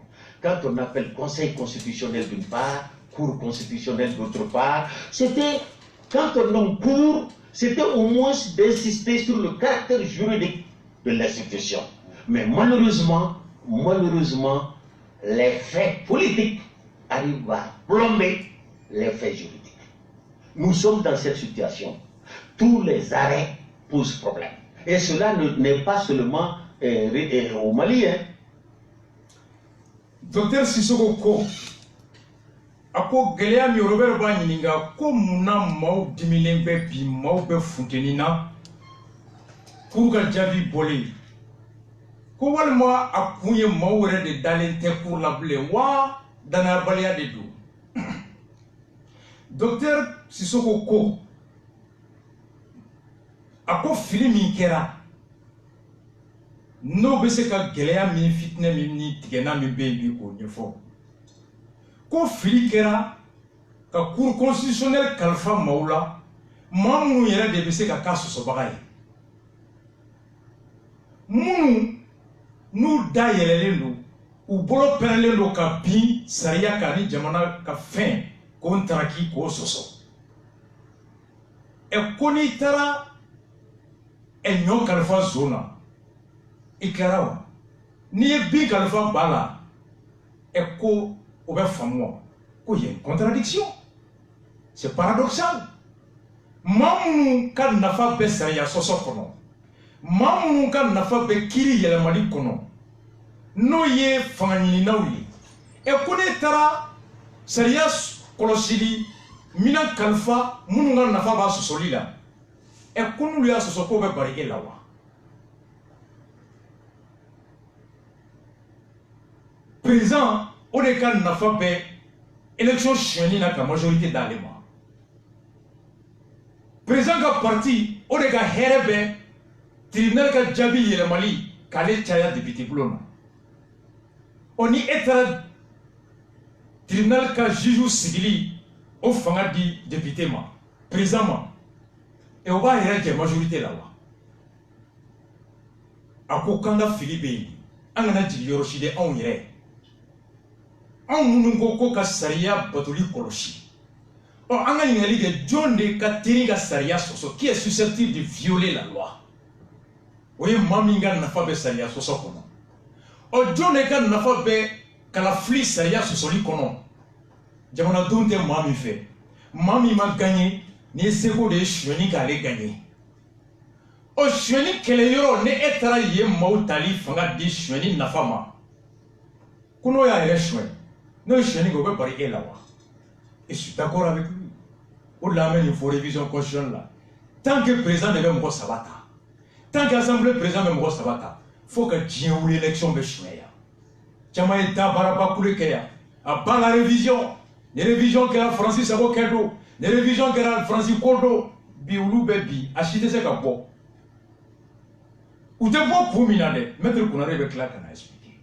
Quand on appelle Conseil constitutionnel d'une part, Cour constitutionnelle d'autre part, c'était, quand on nomme Cour, c'était au moins d'insister sur le caractère juridique de l'institution. Mais malheureusement, les faits politiques arrivent à plomber les faits juridiques. Nous sommes dans cette situation. Tous les arrêts posent problème. Et cela n'est pas seulement au Mali. Docteur Sissoko ko ako gɛlɛya mi Robert b'a ɲininka ko munna maaw diminen bɛ bi maaw bɛ funteni na pour ka jaabi bɔlen ko walima a kun ye maaw yɛrɛ de dalen tɛ cour la bilen wa danayabaliya de don. Docteur Sissoko ko a ko fili min kɛra n'o bɛ se ka gɛlɛya min fitinɛ min ni tigɛna min bɛ yen bi k'o ɲɛfɔ ko fili kɛra ka cour constitutionnelle kalifa maaw la maa minnu yɛrɛ de bɛ se ka k'a sɔsɔbaga ye minnu n'u da yɛlɛlen don u bolo pɛrɛnlen don ka bin sariya kan ni jamana ka fɛn k'o ntaraki k'o sɔsɔ ko n'i taara ɲɔ kalifa zon na i kɛra wa n'i ye bin kalifa ba la ko o bɛ faamu wa ko y a une contradiction c'est paradoxal maa minnu ka nafa bɛ sariya sɔsɔ kɔnɔ maa minnu ka nafa bɛ kiiri yɛlɛmali kɔnɔ n'o ye fanga ɲininaw ye ko n'i taara sariya kɔlɔsili mina kalifa minnu ka nafa b'a sɔsɔli la ko n'olu y'a sɔsɔ k'o bɛ bari e la wa président o de ka nafa bɛ élection siyɛnni na ka majorité d'ale ma président ka parti o de ka hɛrɛ bɛ tribunal ka jaabi yɛlɛmali k'ale caya député bulon na ni e taara tribunal ka juge sigili o fanga di député ma président ma o b'a yɛrɛ jɛ majorité la wa a ko k'an ka fili bɛ yen an kana jigin yɔrɔ si de anw yɛrɛ an minnu ko ka sariya batoli kɔlɔsi an ka ɲininkali kɛ jɔn de ka teri ka sariya sɔsɔ qui est susceptible de violer la loi o ye maa min ka nafa bɛ sariya sɔsɔ kɔnɔ jɔn de ka nafa bɛ kalafili sariya sɔsɔli kɔnɔ jamanadenw tɛ maa min fɛ maa min ma gagné ni ye seko de ye sonyani k'ale gagné sonyani kɛlɛyɔrɔ ni e taara yen maaw tali fanga di sonyani nafa ma ko n'o y'a yɛrɛ sonya n'o ye sonyani kɛ o bɛ bari e la wa et je suis d'accord avec lui o de la an bɛ nin fɔ révision constitutionnelle la tant que président de bɛ mɔgɔ saba ta tant que assemblée président bɛ mɔgɔ saba ta fo ka diɲɛ wuli élection bɛ sonya yan caman ye dabaaraba kule kɛ yan a ban la révision ni révision kɛra Francis Sago kɛ don ni révision kɛra Francis ko don bi olu bɛ bi a si tɛ se ka bɔ u tɛ bɔ kun min na dɛ maître Konare bɛ tila ka na expliquer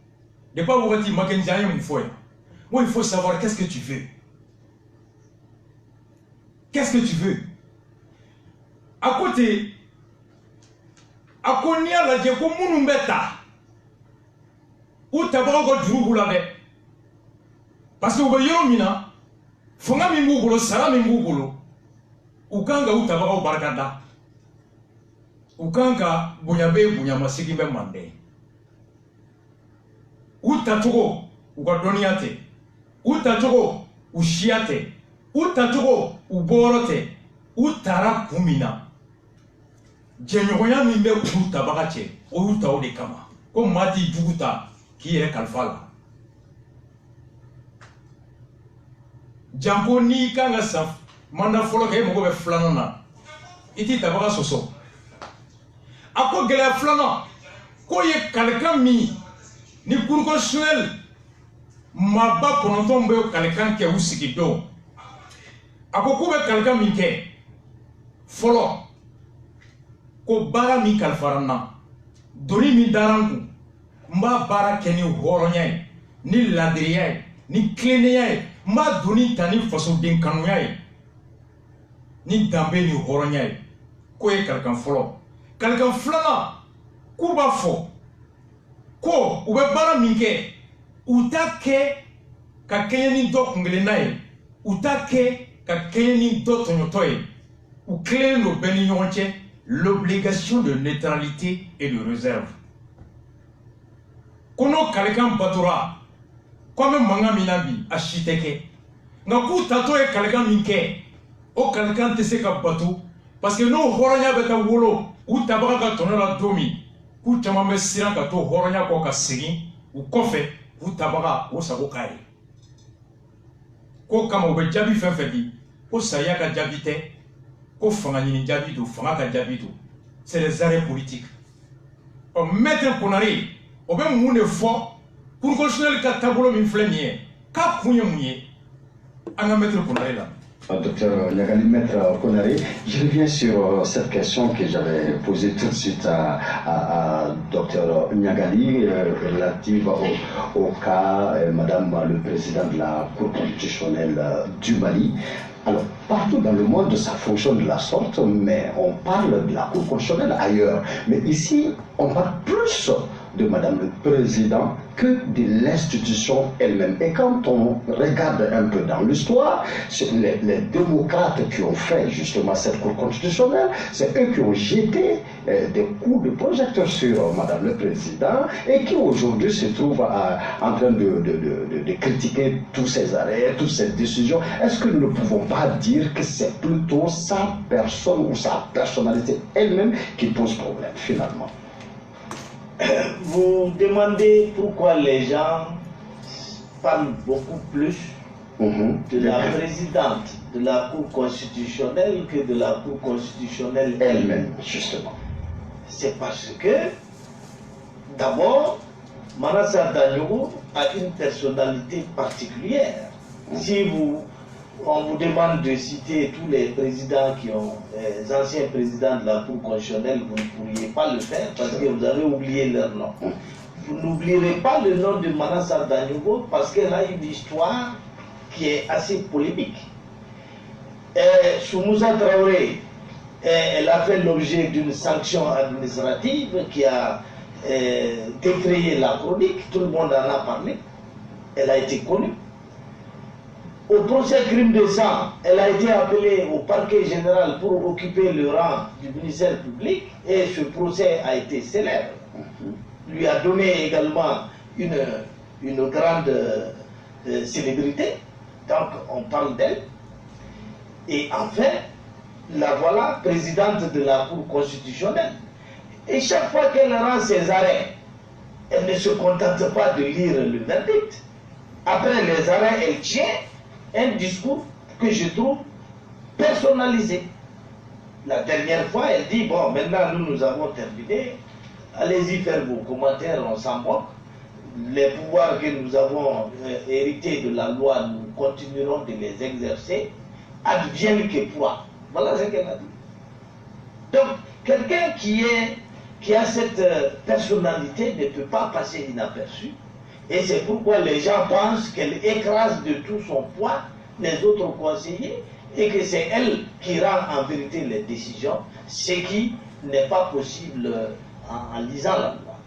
depuis a wagati Mackenzie an ye mun fɔ yan moi il faut savoir qu'est-ce que tu veux. Qu'est-ce que tu veux? À côté, à côté, la lajɛ ko minnu bɛ ta u tabagaw ka juru b'u la dɛ parce que u bɛ yɔrɔ min na fanga min b'u bolo sara min b'u bolo u kan ka u tabagaw barika da u kan ka bonya bɛ bonyamasegin bɛ manden u tacogo u ka dɔnniya tɛ u tacogo u siya tɛ u tacogo u bɔyɔrɔ tɛ u taara kun min na jɛɲɔgɔnya min bɛ k'u tabaga cɛ o y'u ta o de kama ko maa t'i jugu ta k'i yɛrɛ kalifa la janko n'i kan ka san manda fɔlɔ kɛ e mago bɛ filanan na i t'i tabaga sɔsɔ a ko gɛlɛya filanan k'o ye kalikan min ni cour constitutionnelle maaba 9 bɛ kalikan kɛ u sigi don a ko k'u bɛ kalikan min kɛ fɔlɔ ko baara min kalifara n na doni min dara n kun n b'a baara kɛ ni hɔrɔnya ye ni ladiriya ye ni tilennenya ye n b'a doni ta ni fasoden kanuya ye ni danbe ni hɔrɔnya ye k'o ye kalikan fɔlɔ kalikan filanan k'u b'a fɔ ko u bɛ baara min kɛ u t'a kɛ ka kɛɲɛ ni dɔ kunkelenna ye u t'a kɛ ka kɛɲɛ ni dɔ tɔɲɔtɔ ye u tilenen don bɛɛ ni ɲɔgɔn cɛ l'obligation de neutralité et de réserve. Kono kalikan batora comme manga minabi a shiteke nga ku tato e kalikan minke o kalikan te se ka batu parce que no horonya beta wolo u tabaga ka tonela domi ku chama be siran ka to horonya ko ka sigi u kofe u tabaga o sago kai ko kama be jabi fefedi ko saya ka jabite ko fanga ni jabi do fanga ka jabi do c'est les arrêts politiques o maître Konare o be mun de fɔ pour constitutionnel ka tabolo min filɛ nin ye k'a kun ye mun ye an ka maître Konare la. Docteur Nyagali, maître Konare, je reviens sur cette question que j'avais posée tout de suite à docteur Nyagali relative au cas madame le président de la Cour constitutionnelle du Mali. Alors, partout dans le monde, ça fonctionne de la sorte, mais on parle de la Cour constitutionnelle ailleurs. Mais ici, on parle plus de Madame le Président que de l'institution elle-même. Et quand on regarde un peu dans l'histoire, les démocrates qui ont fait justement cette Cour constitutionnelle, c'est eux qui ont jeté des coups de projecteur sur Madame le Président et qui aujourd'hui se trouvent en train de critiquer tous ces arrêts, toutes ces décisions. Est-ce que nous ne pouvons pas dire que c'est plutôt sa personne ou sa personnalité elle-même qui pose problème finalement? Vous demandez pourquoi les gens parlent beaucoup plus de la présidente de la Cour constitutionnelle que de la Cour constitutionnelle elle-même, justement. C'est parce que, d'abord, Manassa Danyoko a une personnalité particulière. Si on vous demande de citer tous les présidents qui ont, les anciens présidents de la Cour constitutionnelle, vous ne pourriez pas le faire parce que vous avez oublié leur nom. Vous n'oublierez pas le nom de Manassa Danyoko parce qu'elle a une histoire qui est assez polémique. Soumoussa Traoré, elle a fait l'objet d'une sanction administrative qui a décrié la chronique, tout le monde en a parlé. Elle a été connue. au procès crime de sang, elle a été appelée au parquet général pour occuper le rang du ministère public et ce procès a été célèbre. Lui a donné également une grande célébrité, donc on parle d'elle. Et enfin, la voilà présidente de la Cour constitutionnelle. Et chaque fois qu'elle rend ses arrêts, elle ne se contente pas de lire le verdict. Après les arrêts, elle tient un discours que je trouve personnalisé. La dernière fois, elle dit, bon, maintenant nous avons terminé, allez-y faire vos commentaires, on s'en moque. Les pouvoirs que nous avons hérités de la loi, nous continuerons de les exercer, advienne que pourra. Voilà ce qu'elle a dit. Donc, quelqu'un qui a cette personnalité ne peut pas passer inaperçu. Et c'est pourquoi les gens pensent qu'elle écrase de tout son poids les autres conseillers et que c'est elle qui rend en vérité les décisions, ce qui n'est pas possible en lisant la loi.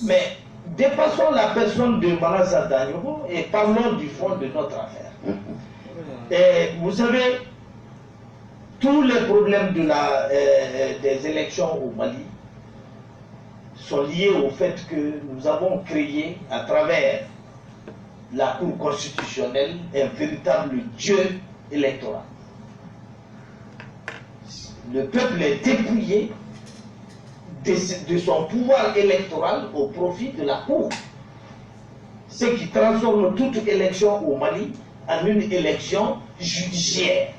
Mais dépassons la personne de Manassa Danyoko et parlons du fond de notre affaire. Et vous savez, tous les problèmes des élections au Mali sont liés au fait que nous avons créé à travers la Cour constitutionnelle un véritable dieu électoral. Le peuple est dépouillé de son pouvoir électoral au profit de la Cour. Ce qui transforme toute élection au Mali en une élection judiciaire.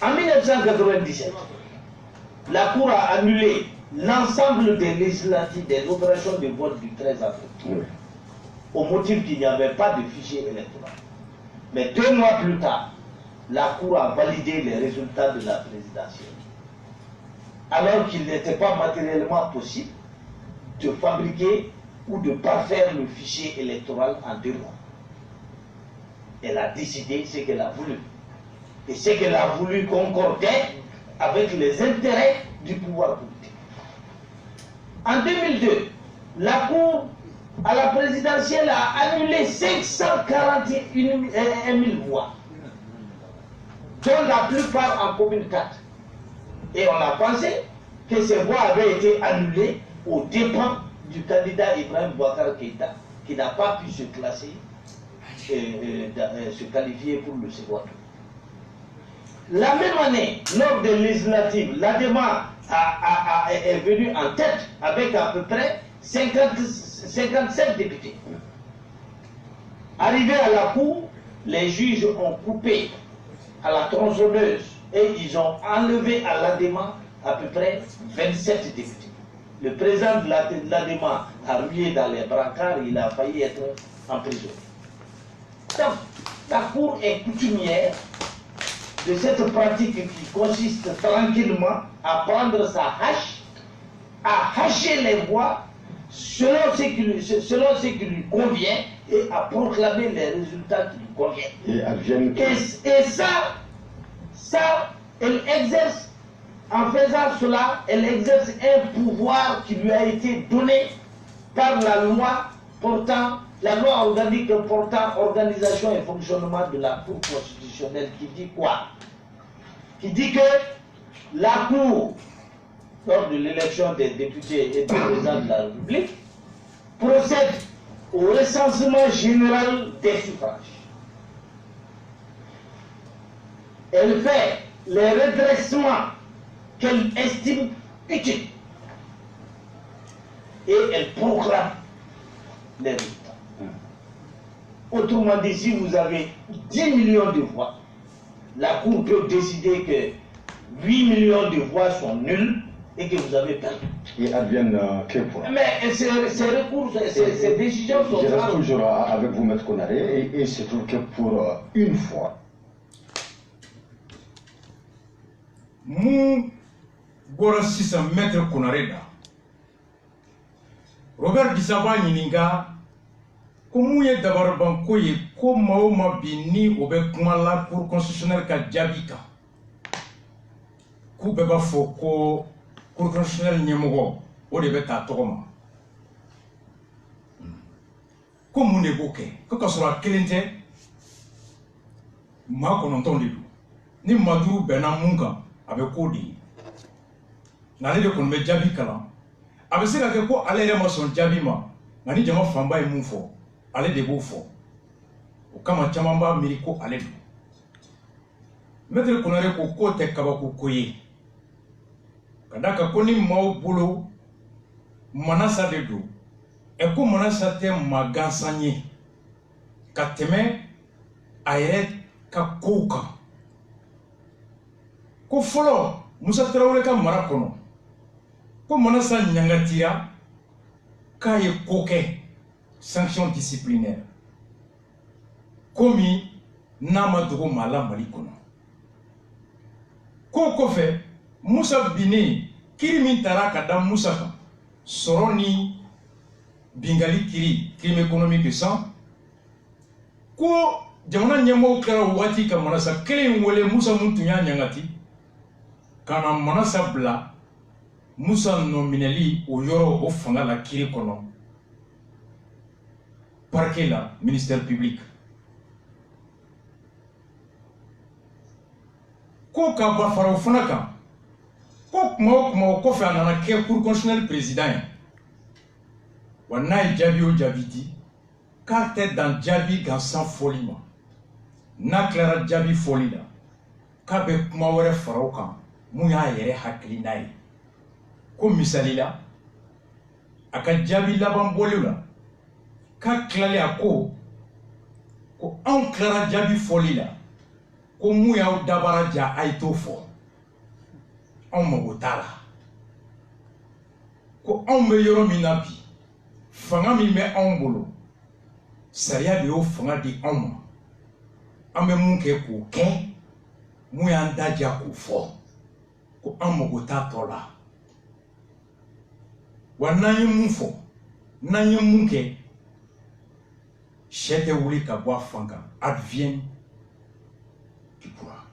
En 1997, la Cour a annulé l'ensemble des législatives, des opérations de vote du 13 avril, au motif qu'il n'y avait pas de fichier électoral. Mais 2 mois plus tard, la Cour a validé les résultats de la présidentielle. Alors qu'il n'était pas matériellement possible de fabriquer ou de parfaire le fichier électoral en 2 mois. Elle a décidé ce qu'elle a voulu. Et ce qu'elle a voulu concordait avec les intérêts du pouvoir politique. En 2002, la Cour à la présidentielle a annulé 541 000 voix, dont la plupart en commune 4. Et on a pensé que ces voix avaient été annulées aux dépens du candidat Ibrahim Boubacar Keïta, qui n'a pas pu se classer, se qualifier pour le second tour. La même année, lors des législatives, l'ADEMA est venu en tête avec à peu près 57 députés. Arrivé à la Cour, les juges ont coupé à la tronçonneuse et ils ont enlevé à l'ADEMA à peu près 27 députés. Le président de l'ADEMA a rué dans les brancards, il a failli être emprisonné. Donc, la Cour est coutumière de cette pratique qui consiste tranquillement à prendre sa hache, à hacher les voix selon ce qui lui convient et à proclamer les résultats qui lui conviennent. Et ça, elle exerce, en faisant cela, elle exerce un pouvoir qui lui a été donné par la loi portant, la loi organique portant organisation et fonctionnement de la Cour constitutionnelle qui dit quoi? Qui dit que la Cour, lors de l'élection des députés et du président de la République, procède au recensement général des suffrages. Elle fait les redressements qu'elle estime utiles et elle proclame les résultats. Autrement dit, si vous avez 10 millions de voix, la Cour peut décider que 8 millions de voix sont nulles et que vous avez perdu. Et adviennent que pour. Mais ces recours, ces décisions sont... Je reste toujours avec vous, Maître Konaré, et c'est tout que pour une fois. Mun bɔra sisan Maître Konaré da Robert Dissaba ɲininka ko mun ye dabarabanko ye ko maa o maa bi ni o bɛ kuma la Cour constitutionnelle ka jaabi kan k'u bɛɛ b'a fɔ ko Cour constitutionnelle ɲɛmɔgɔ o de bɛ taa tɔgɔ ma ko mun de b'o kɛ ko k'a sɔrɔ a kelen tɛ maa kɔnɔntɔn de don ni maa duuru bɛnna mun kan a bɛ k'o de ye n'ale de kɔni bɛ jaabi kalan a bɛ se ka kɛ ko ale yɛrɛ ma sɔn jaabi ma nka ni jama fanba ye mun fɔ ale de b'o fɔ o kama caman b'a miiri ko ale don Maître Konare ko k'o tɛ kabako ko ye ka d'a kan ko ni maaw bolo manasa de don ko manasa tɛ maa gansan ye ka tɛmɛ a yɛrɛ ka kow kan ko fɔlɔ Musa Tarawele ka mara kɔnɔ ko manasa ɲangatira k'a ye ko kɛ sanction disciplinaire komi n'a ma dogo maa la Mali kɔnɔ ko kɔfɛ Musa binnen kiri min taara ka da Musa kan sɔrɔ ni bingali kiri crime économique san ko jamana ɲɛmɔgɔw kɛra waati ka manasa kelen wele Musa mun tun y'a ɲangati ka na manasa bila Musa nɔminɛli o yɔrɔ o fanga la kiri kɔnɔ parquet la ministère public ko ka ba fara o fana kan ko kuma o kuma o kɔfɛ a nana kɛ cour constitutionnel président ye wa n'a ye jaabi o jaabi di k'a tɛ dan jaabi gansan fɔli ma n'a tilara jaabi fɔli la k'a bɛ kuma wɛrɛ fara o kan mun y'a yɛrɛ hakilina ye ko misali la a ka jaabi laban bɔliw la k'a tilalen a ko anw tilara jaabi fɔli la ko mun y'aw dabara ja a ye t'o fɔ anw mago t'a la ko anw bɛ yɔrɔ min na bi fanga min bɛ anw bolo sariya de y'o fanga di anw ma an bɛ mun kɛ k'o kɛ mun y'an daja k'o fɔ ko an mago t'a tɔ la wa n'an ye mun fɔ n'an ye mun kɛ sɛ tɛ wuli ka bɔ a fan kan advienne qui pourra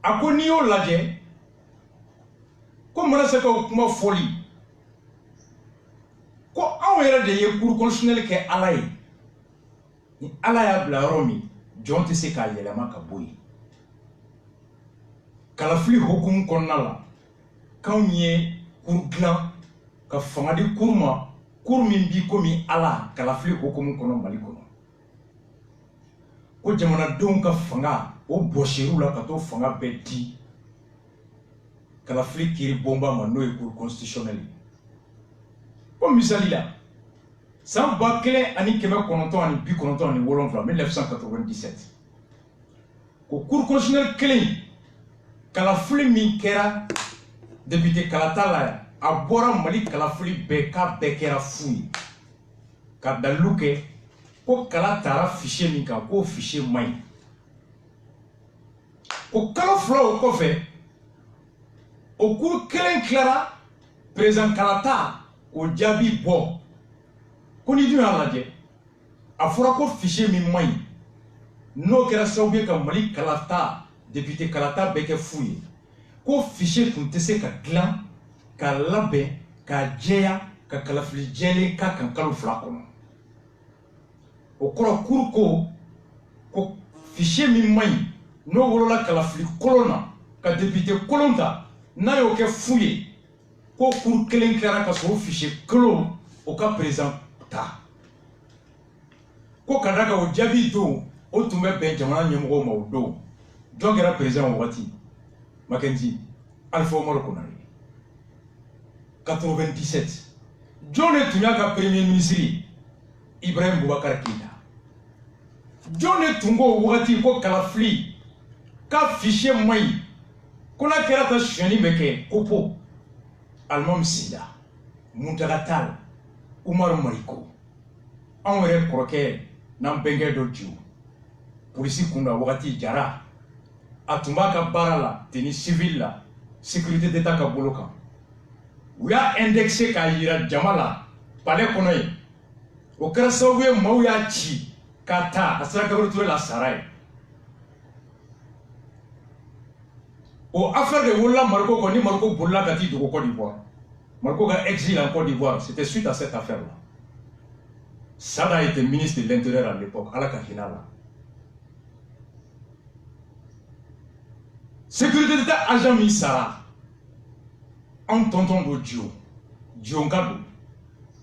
a ko n'i y'o lajɛ ko manasa ka o kuma fɔli ko anw yɛrɛ de ye cour constitutionnel kɛ Ala ye ni Ala y'a bila yɔrɔ min jɔn tɛ se k'a yɛlɛma ka bɔ yen kalafili hukumu kɔnɔna la k'anw ye cour dilan ka fanga di cour ma cour min bi komi Ala kalafili hukumu kɔnɔ Mali kɔnɔ ko jamanadenw ka fanga o bɔsir'u la ka t'o fanga bɛɛ di kalafili kiri bonba ma n'o ye cour constitutionnel ye ko misali la san 1997 1997 ko cour constitutionnel kelen kalafili min kɛra député kalata la a bɔra Mali kalafili bɛɛ k'a bɛɛ kɛra fu ye ka dalilu kɛ ko kala taara fichier min kan k'o fichier man ɲi o kalo fila o kɔfɛ o cour kelen tilara président kalata o jaabi bɔ ko ni dun y'a lajɛ a fɔra ko fichier min man ɲi n'o kɛra sababu ye ka Mali kalata député kalata bɛɛ kɛ fu ye ko fichier tun tɛ se ka dilan ka labɛn ka jɛya ka kalafili jɛlen k'a kan kalo fila kɔnɔ o kɔrɔ cour ko fichier min man ɲi n'o wolola kalafili kolon na ka député kolon ta n'a y'o kɛ fu ye ko cour kelen kɛra ka sɔrɔ o fichier kolon o ka président ta ko ka d'a kan o jaabi don o tun bɛ bɛn jamana ɲɛmɔgɔw ma o don jɔn kɛra président o waati Mackenzie Alpha Umaru Konare 97 jɔn de tun y'a ka premier ministre Ibrahim Boubacar Keïta jɔn de tun ko o waati ko kalafili ka fichier man ɲi ko n'a kɛra ta sonyani bɛ kɛ Kopo Alimami Sida Muntaka Tall Umaru Mariko anw yɛrɛ kɔrɔkɛ n'an bɛnkɛ dɔ jiw polisi kunda wagati Jara a tun b'a ka baara la tenue civile la sécurité d'état ka bolo kan u y'a indexé k'a yira jama la palais kɔnɔ yen o kɛra sababu ye maaw y'a ci k'a ta a sera Gabriel Touré la sara ye o affaire de wolola Mariko kɔ ni Mariko bolila ka t'i dogo Côte d'Ivoire Mariko ka exil en Côte d'Ivoire c'était suite à cette affaire là Sada était ministre de l'Intérieur à l'époque Ala ka hinɛ la sécurité d'État agent Misara, en tonton de Dio Ngado,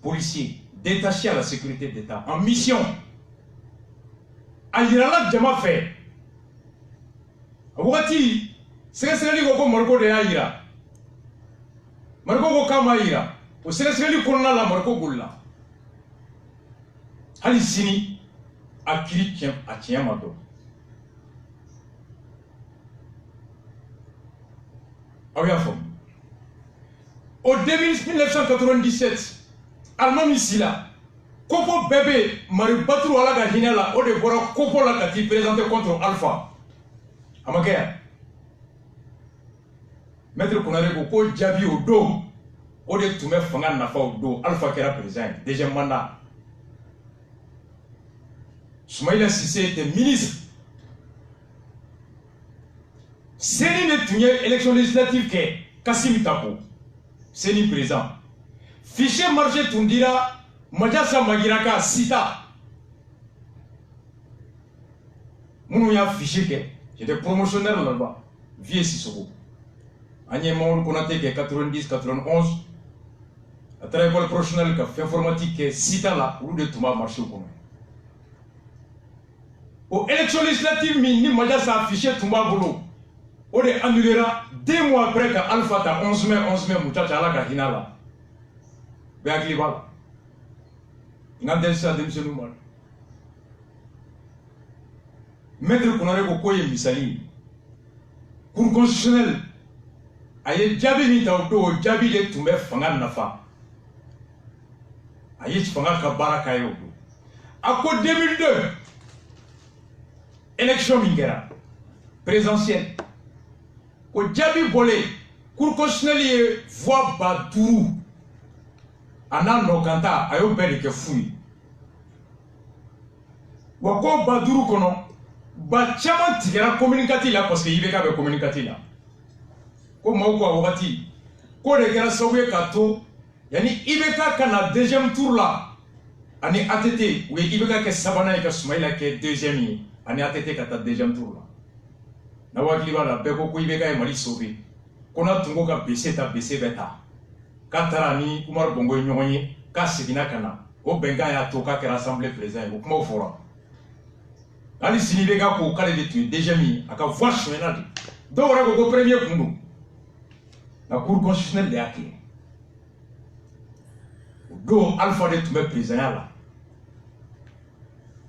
policier, détaché à la sécurité d'État, en mission. Ayirala Djama fait. Wati, c'est ce que Marco de Ayira. Marco Kama Ayira. Au Sénégal, on a la Marco Goula. Halisini, a Kirikiam, a Tiamado. Au 1997, Allemand ici là, Kopo bébé, Marie Batrou à la Gahinela, au débord, Kopo la Kati présenté contre Alpha. Amakea. Maître Konarego, Ko Djabi au dos, au de Toumé Fangan Nafa au dos, Alpha qui era président, deuxième mandat. Soumaïla Sissé était ministre. Séni de Tounier, élection législative qui est Kassim Tapo. Séni présent. Fichier marché Tundira, Majasa Magiraka, Sita. Mon ya fichier que j'étais promotionnaire là-bas. Vieux Sissoko. Agnès Maoul Konate qui est 90-91. À travers l'école professionnelle qui fait informatique qui est Sita là, où de Touma marché au commun. Aux élections législatives, ni Majasa affiché Touma Bolo. On est annulera 2 mois après que Alpha ta 11 mai, Mouchacha la Gahinala. Béaglibala. Il y a des gens qui sont mal. Maître Konarego Koye Misali. Cour constitutionnelle. Aye Djabi Nitaudo, Djabi de Toumé Fangan Nafa. Aye Fanga Kabara Kayo. À quoi 2002, élection Mingera, présidentielle. Ko Djabi Bolé, Cour constitutionnelle voix Badourou. Anan Nokanta, Ayo Beli ke fouille. Wako Badourou kono, ba chama tigera communicatif là parce que Ibeka be communicatif là. Ko mauko awati, ko de kera sauye kato, yani Ibeka kana deuxième tour là. Ani ATT, ou Ibeka ke sabana et ke Soumaïla ke deuxième, ani ATT kata deuxième tour là. Na wakiliba la beko ko Ibeka e mali sauvé. Kona tungo ka baisser ta baisser beta. Katarani Umar Bongo Nyonye, ka sigina kana. O benga ya toka ke l'assemblée présidente, o kuma o fora. Ali Sinibeka ko kale de tu déjà mis aka voix cheminade. Do wara ko premier kundu. La cour constitutionnelle de Ake. Do Alpha de Toumé président là.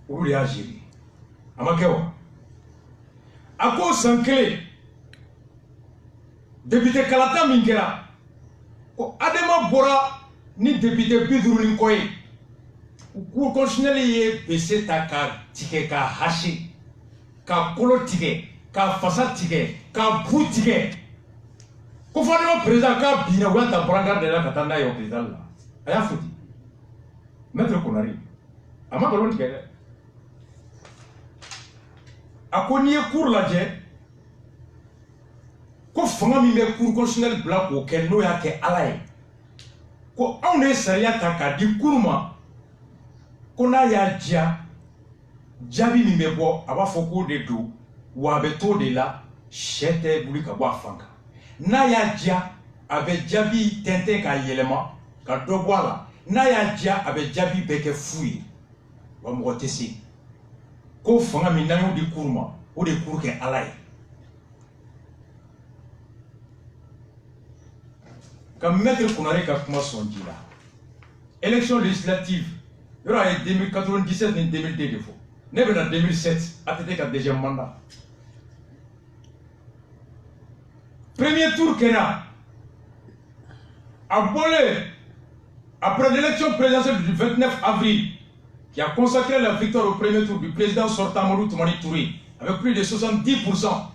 Ou le agiri. Amakewa. Ako sankele. Député Kalata Mingera. Ko Adema Bora ni député Bidrou Nkoye. Cour constitutionnelle ye bese ta ka tike ka hashi ka kolo tike ka fasa tike ka bu tike ko fadema président ka bina wata branga de la katanda yo président la aya foti maître Konari ama ko tike akoni cour la je ko fanga mi be cour constitutionnelle bla ko ken no ya ke alaye ko on est sariya ta ka di courma Kona ya dia Djabi Mimebo aba foko de do wa beto de la chete buli ka bwa fanga na ya dia abe Djabi tente ka yelema ka do wala na ya dia abe Djabi beke fouille wa motesi ko fanga minanyo di kurma o de kurke alay comme maître Konaré ka kuma son dila élection législative il y aura 2097 et 2002 de fois. Ne en 2007, ATT a deuxième mandat. Premier tour Kenya. Après l'élection présidentielle du 29 avril, qui a consacré la victoire au premier tour du président sortant Amadou Toumani Touré, avec plus de 70%.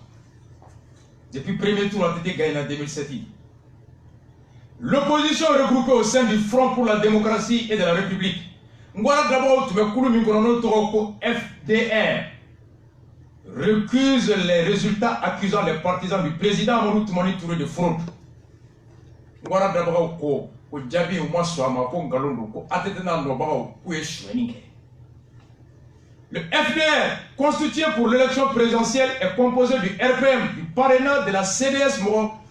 Depuis le premier tour, ATT gagné en 2007. L'opposition regroupée au sein du Front pour la démocratie et de la République. Ngwara d'abord, tu me coules microno toko FDR recuse les résultats accusant les partisans du président Amadou Toumani Touré de fraude. Ngwara d'abord ko Djabi ou moi soit ma ko ngalondo ko atete na no ba ko e shweninge. Le FDR, constitué pour l'élection présidentielle, est composé du RPM, du parrainage, de la CDS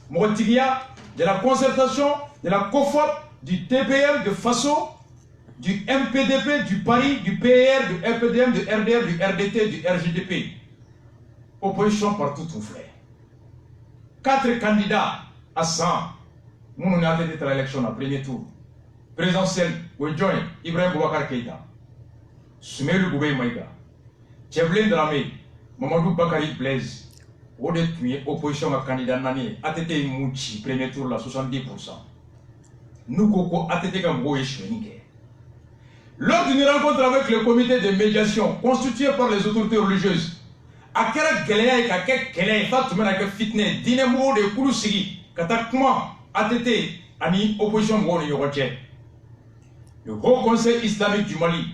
Motigia, de la concertation, de la COFOP, du TPM, de FASO, du MPDP, du PARI, du PER, du RPDM, du RDR, du RDT, du RGDP. Opposition partout tout frère. 4 candidats à 100. Nous avons été à l'élection au premier tour. Présidentiel, Ouedjoin, Ibrahim Boubacar Keïta, Soumeilou Boubé Maïga, Tcheblin Dramé, Mamadou Bakari Blaise, au détenu opposition à candidat Nani, ATT Mouchi, premier tour là, 70%. Nous, Koko, ATT Gambo et Chouenike. Lors d'une rencontre avec le comité de médiation constitué par les autorités religieuses, à quel galère et à quel galère, Fatoumena que fitness, dynamo de Koulousigi, Katakuma, ATT, Ani, opposition Mouoni Yoroche. Le Haut Conseil islamique du Mali,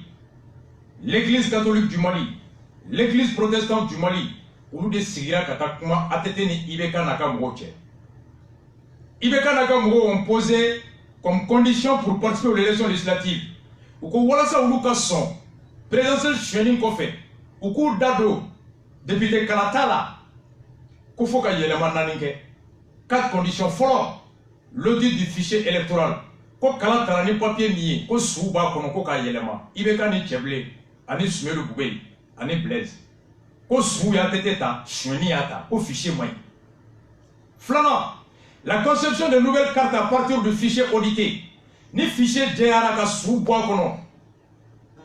l'Église catholique du Mali, l'Église protestante du Mali, où nous décidons Katakuma, ATT ni Ibeka Nakamouche. Ibeka Nakamouche ont posé comme condition pour participer aux élections législatives. Ou que Walasa Oulouka son, présidentiel Chenin Kofe, ou que Dado, député Kalatala, Koufoka Yeleman Naninke. 4 conditions fortes. L'audit du fichier électoral. Ko Kalatala ni papier nié, ko Souba Konoko Ka Yelema, Ibeka ni Tcheblé, Ani Soumelou Boubé, Ani Blaise. Ko Souya Teteta, Choueni Ata, ko fichier moyen. Flanant, la conception de nouvelles cartes à partir du fichier audité. Ni fichier Djehara ka Souba Kono.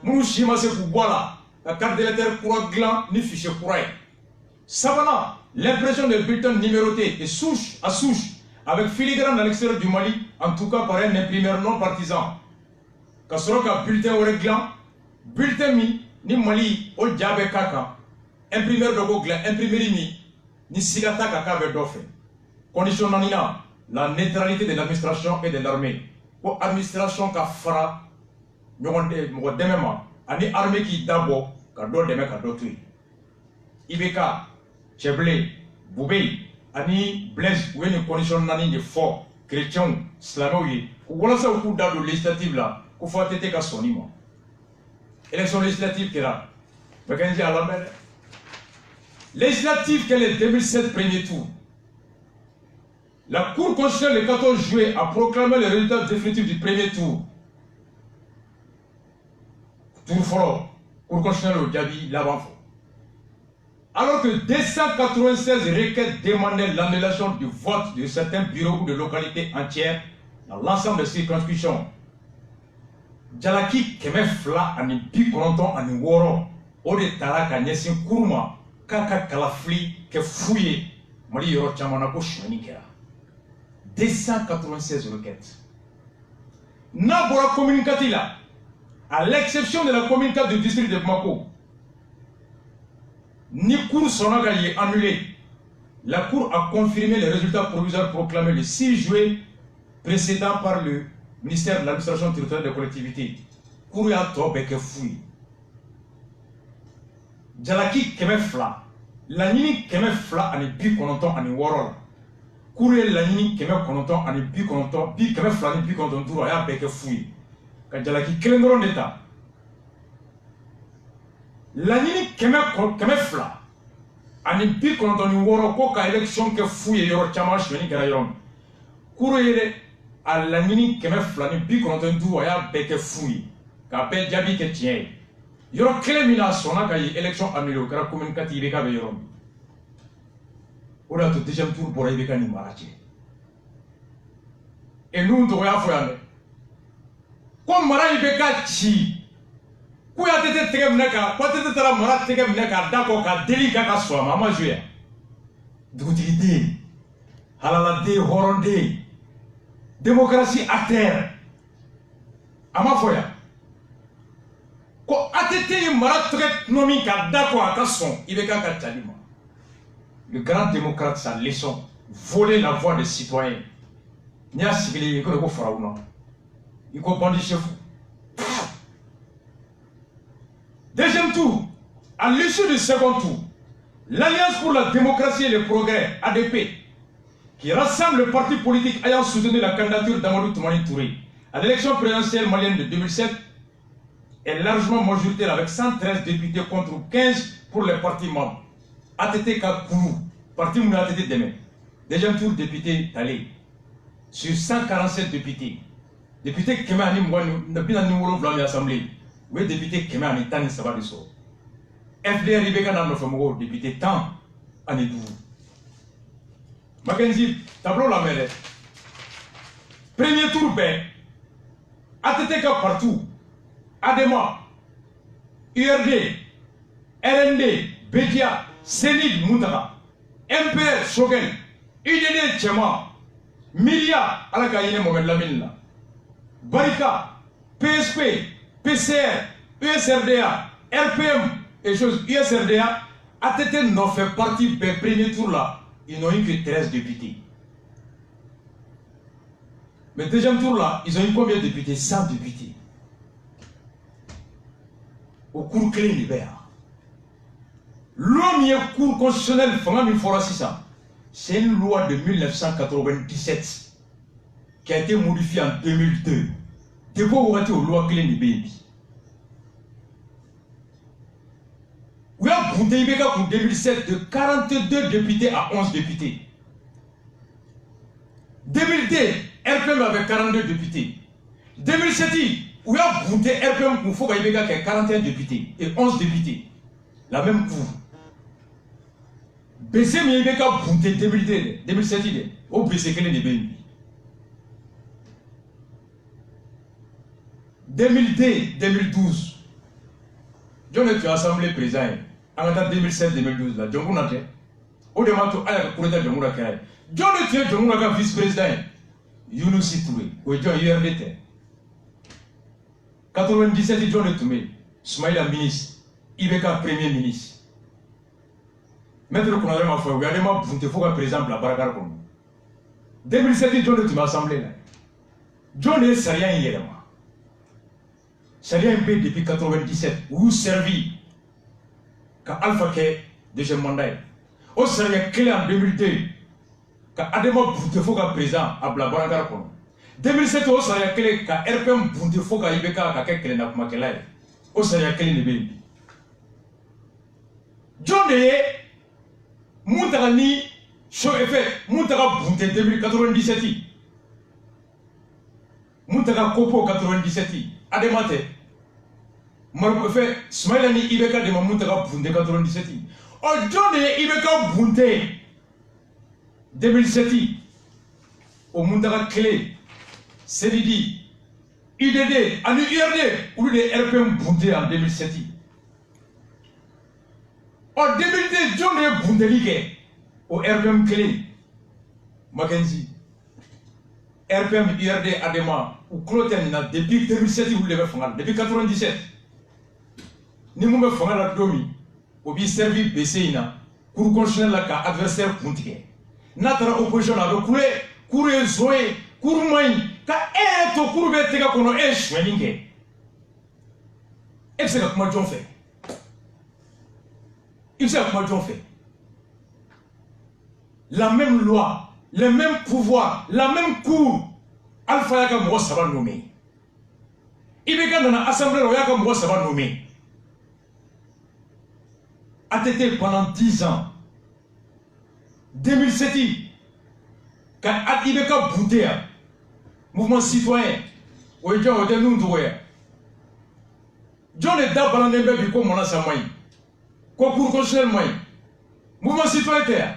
Mounou Shima se Kouboala, la carte d'électeur pour gland, ni fichier Kouraï. Savana, l'impression de bulletin numéroté et souche à souche, avec filigrane à l'extérieur du Mali, en tout cas par un imprimeur non partisan. Kasoroka bulletin au réglant, bulletin mi, ni Mali, au Djabé Kaka, imprimeur de Gogla, imprimerie mi, ni Sigata Kaka Verdofe. Condition nanina, la neutralité de l'administration et de l'armée. Pour l'administration qui fera, nous avons des mêmes, ani armée qui d'abord, car d'autres des mecs à d'autres. Ibeka, Tcheblé, Boubé, ani Blaise, où il y a une condition nani de fort, chrétien, slavoïe, ou voilà ça au coup d'âge législative là, qu'il faut attester qu'à son niveau. Élection législative qui est là. Mais à la mer. Législative qu'elle est 2007 premier tour. La Cour constitutionnelle le 14 juillet a proclamé les résultats définitifs du premier tour. Tour fort, Cour constitutionnelle au Djabi, l'avant. Alors que 296 requêtes demandaient l'annulation du vote de certains bureaux ou de localités entières dans l'ensemble des circonscriptions. Djalaki Kemefla ani Bikonton ani Woro, Ode Taraka Nyesin Kuruma, Kaka Kalafli, ke fouillé, Mali Yoro Chamanako Chouanikera. 296 requêtes. Nabora Communicatila, à l'exception de la communicate du district de Bamako, ni Cour Sonaga y est annulé. La Cour a confirmé les résultats provisoires proclamés le 6 juillet précédent par le ministère de l'administration territoriale des collectivités. Cour ya Tobeke Fouille. Djalaki Kemefla, la Nini Kemefla ani Bikonton ani Worol. Cour la Nini Kemekonton ani Bikonton, Kemefla ani Bikonton Tour ya Beke Fouille. Quand Djalaki Kelendron d'État. La Nini Kemefla ani Bikonton ni Woro Koka élection ke fouille Yoro Chama Choueni Garayon. Cour à la Nini Kemefla ni Bikonton Tour ya Beke Fouille. Qu'appelle Djabi que tient. Yoro Kelemina sona ka élection annulée au Kara communicative Ibeka Beyorom. Oda to deuxième tour pour Ibeka ni Marachi. Et nous devons faire. Comme Mara Ibeka Chi, Kouya Tete Tegemneka, quoi Tete Tara Mara Tegemneka, d'accord, ka Delika ka soa, maman jouer. D'utilité, Halalade, Horondé, démocratie à terre. Amafoya. Ko atete mara traite nomika d'accord à Kasson, Ibeka Katalima. Le grand démocrate, sa leçon, voler la voix des citoyens. Nia civilé, il faut faraouna. Il faut bandit chef. Deuxième tour, à l'issue du second tour, l'Alliance pour la démocratie et le progrès, ADP, qui rassemble le parti politique ayant soutenu la candidature d'Amadou Toumani Touré à l'élection présidentielle malienne de 2007, est largement majoritaire avec 113 députés contre 15 pour les partis membres. ATT Kakoulou, parti Mouna ATT demain. Deuxième tour député Talé. Sur 147 députés. Député Kemani Mbina Nimolo Vlam l'Assemblée. Oui, député Kemani Tani Sabadiso. FDR Rebecca Nanofamogo, député Tan Anidou. Mackenzie, tableau la mêlée. Premier tour, ben. ATT partout. Adema, URD, RND, Bedia, Sénil Moutara, MPR Shogel, UDD Tchema, Milia, Alakaïne Mohamed Lamine, Barika, PSP, PCR, USRDA, RPM et choses USRDA, ATT n'ont fait partie des premiers tours là, ils n'ont eu que 13 députés. Mais deuxième tour là, ils ont eu combien de députés? 100 députés. Au cours clé libère. L'homme est cours constitutionnel, c'est une loi de 1997 qui a été modifiée en 2002. Depuis où on a loi clé libère. Où a Boundé Ibeka pour 2007 de 42 députés à 11 députés. 2002, RPM avait 42 députés. 2007, où il y a Boundé RPM pour Foga Ibeka qui a 41 députés et 11 députés. La même cour. BC Ibeka Boundé 2007, au BC Kélé de BNB. 2002-2012, John est assemblée président. En 2007-2012, là, John Gounate. Au démarrage, il y a un coup d'État de Mourakaï. John est John vice-président. Younousi Touré, ou John URDT. 97, John Toumé, Soumaïla ministre, Ibeka premier ministre. Maintenant qu'on a vraiment fait, regardez-moi, vous te faut par exemple la Barakar comme 2007, John Toumé assemblée là. John est Sarien hier. Sarien MP depuis 97, où servi quand Alpha K, deuxième mandat. Au Sarien clé en 2002, quand Adema Boutefouka présent à Blabarakar comme 2007, au Sarien clé quand RPM Boutefouka Ibeka à quelqu'un n'a pas qu'elle aille. Au Sarien clé ne baby. John est Moutagani, show effet, Moutaga Bounté 2097. Moutaga Kopo 97. Ademate. Marco fait, Smailani Ibeka de Moutaga Bounté 97. Oh, John est Ibeka Bounté 2007. Au Moutaga Clé, CDD, IDD, en URD, ou les RPM Bounté en 2007. En 2002, John est Boundelique au RPM Clé, Mackenzie, RPM URD Adema, ou Cloten, depuis 2007, vous l'avez fait, depuis 97. Nous avons fait la domi, au bien servi BCINA, pour constituer la adversaire Bountier. Notre opposition a recoulé, couré Zoé, courmaï, car est au cours de Tega qu'on a échoué. Et c'est comment John fait. Il sait comment ils ont fait. La même loi, le même pouvoir, la même cour. Alpha Yaka Mouwa ça va nommer. Il y a dans l'Assemblée, Yaka Mouwa ça va nommer. ATT pendant 10 ans. 2007, quand Ibeka Boudéa, mouvement citoyen, où il y a des noms d'oué. John est d'abord dans le comme on a sa main. Concours constitutionnel moyen. Mouvement citoyen.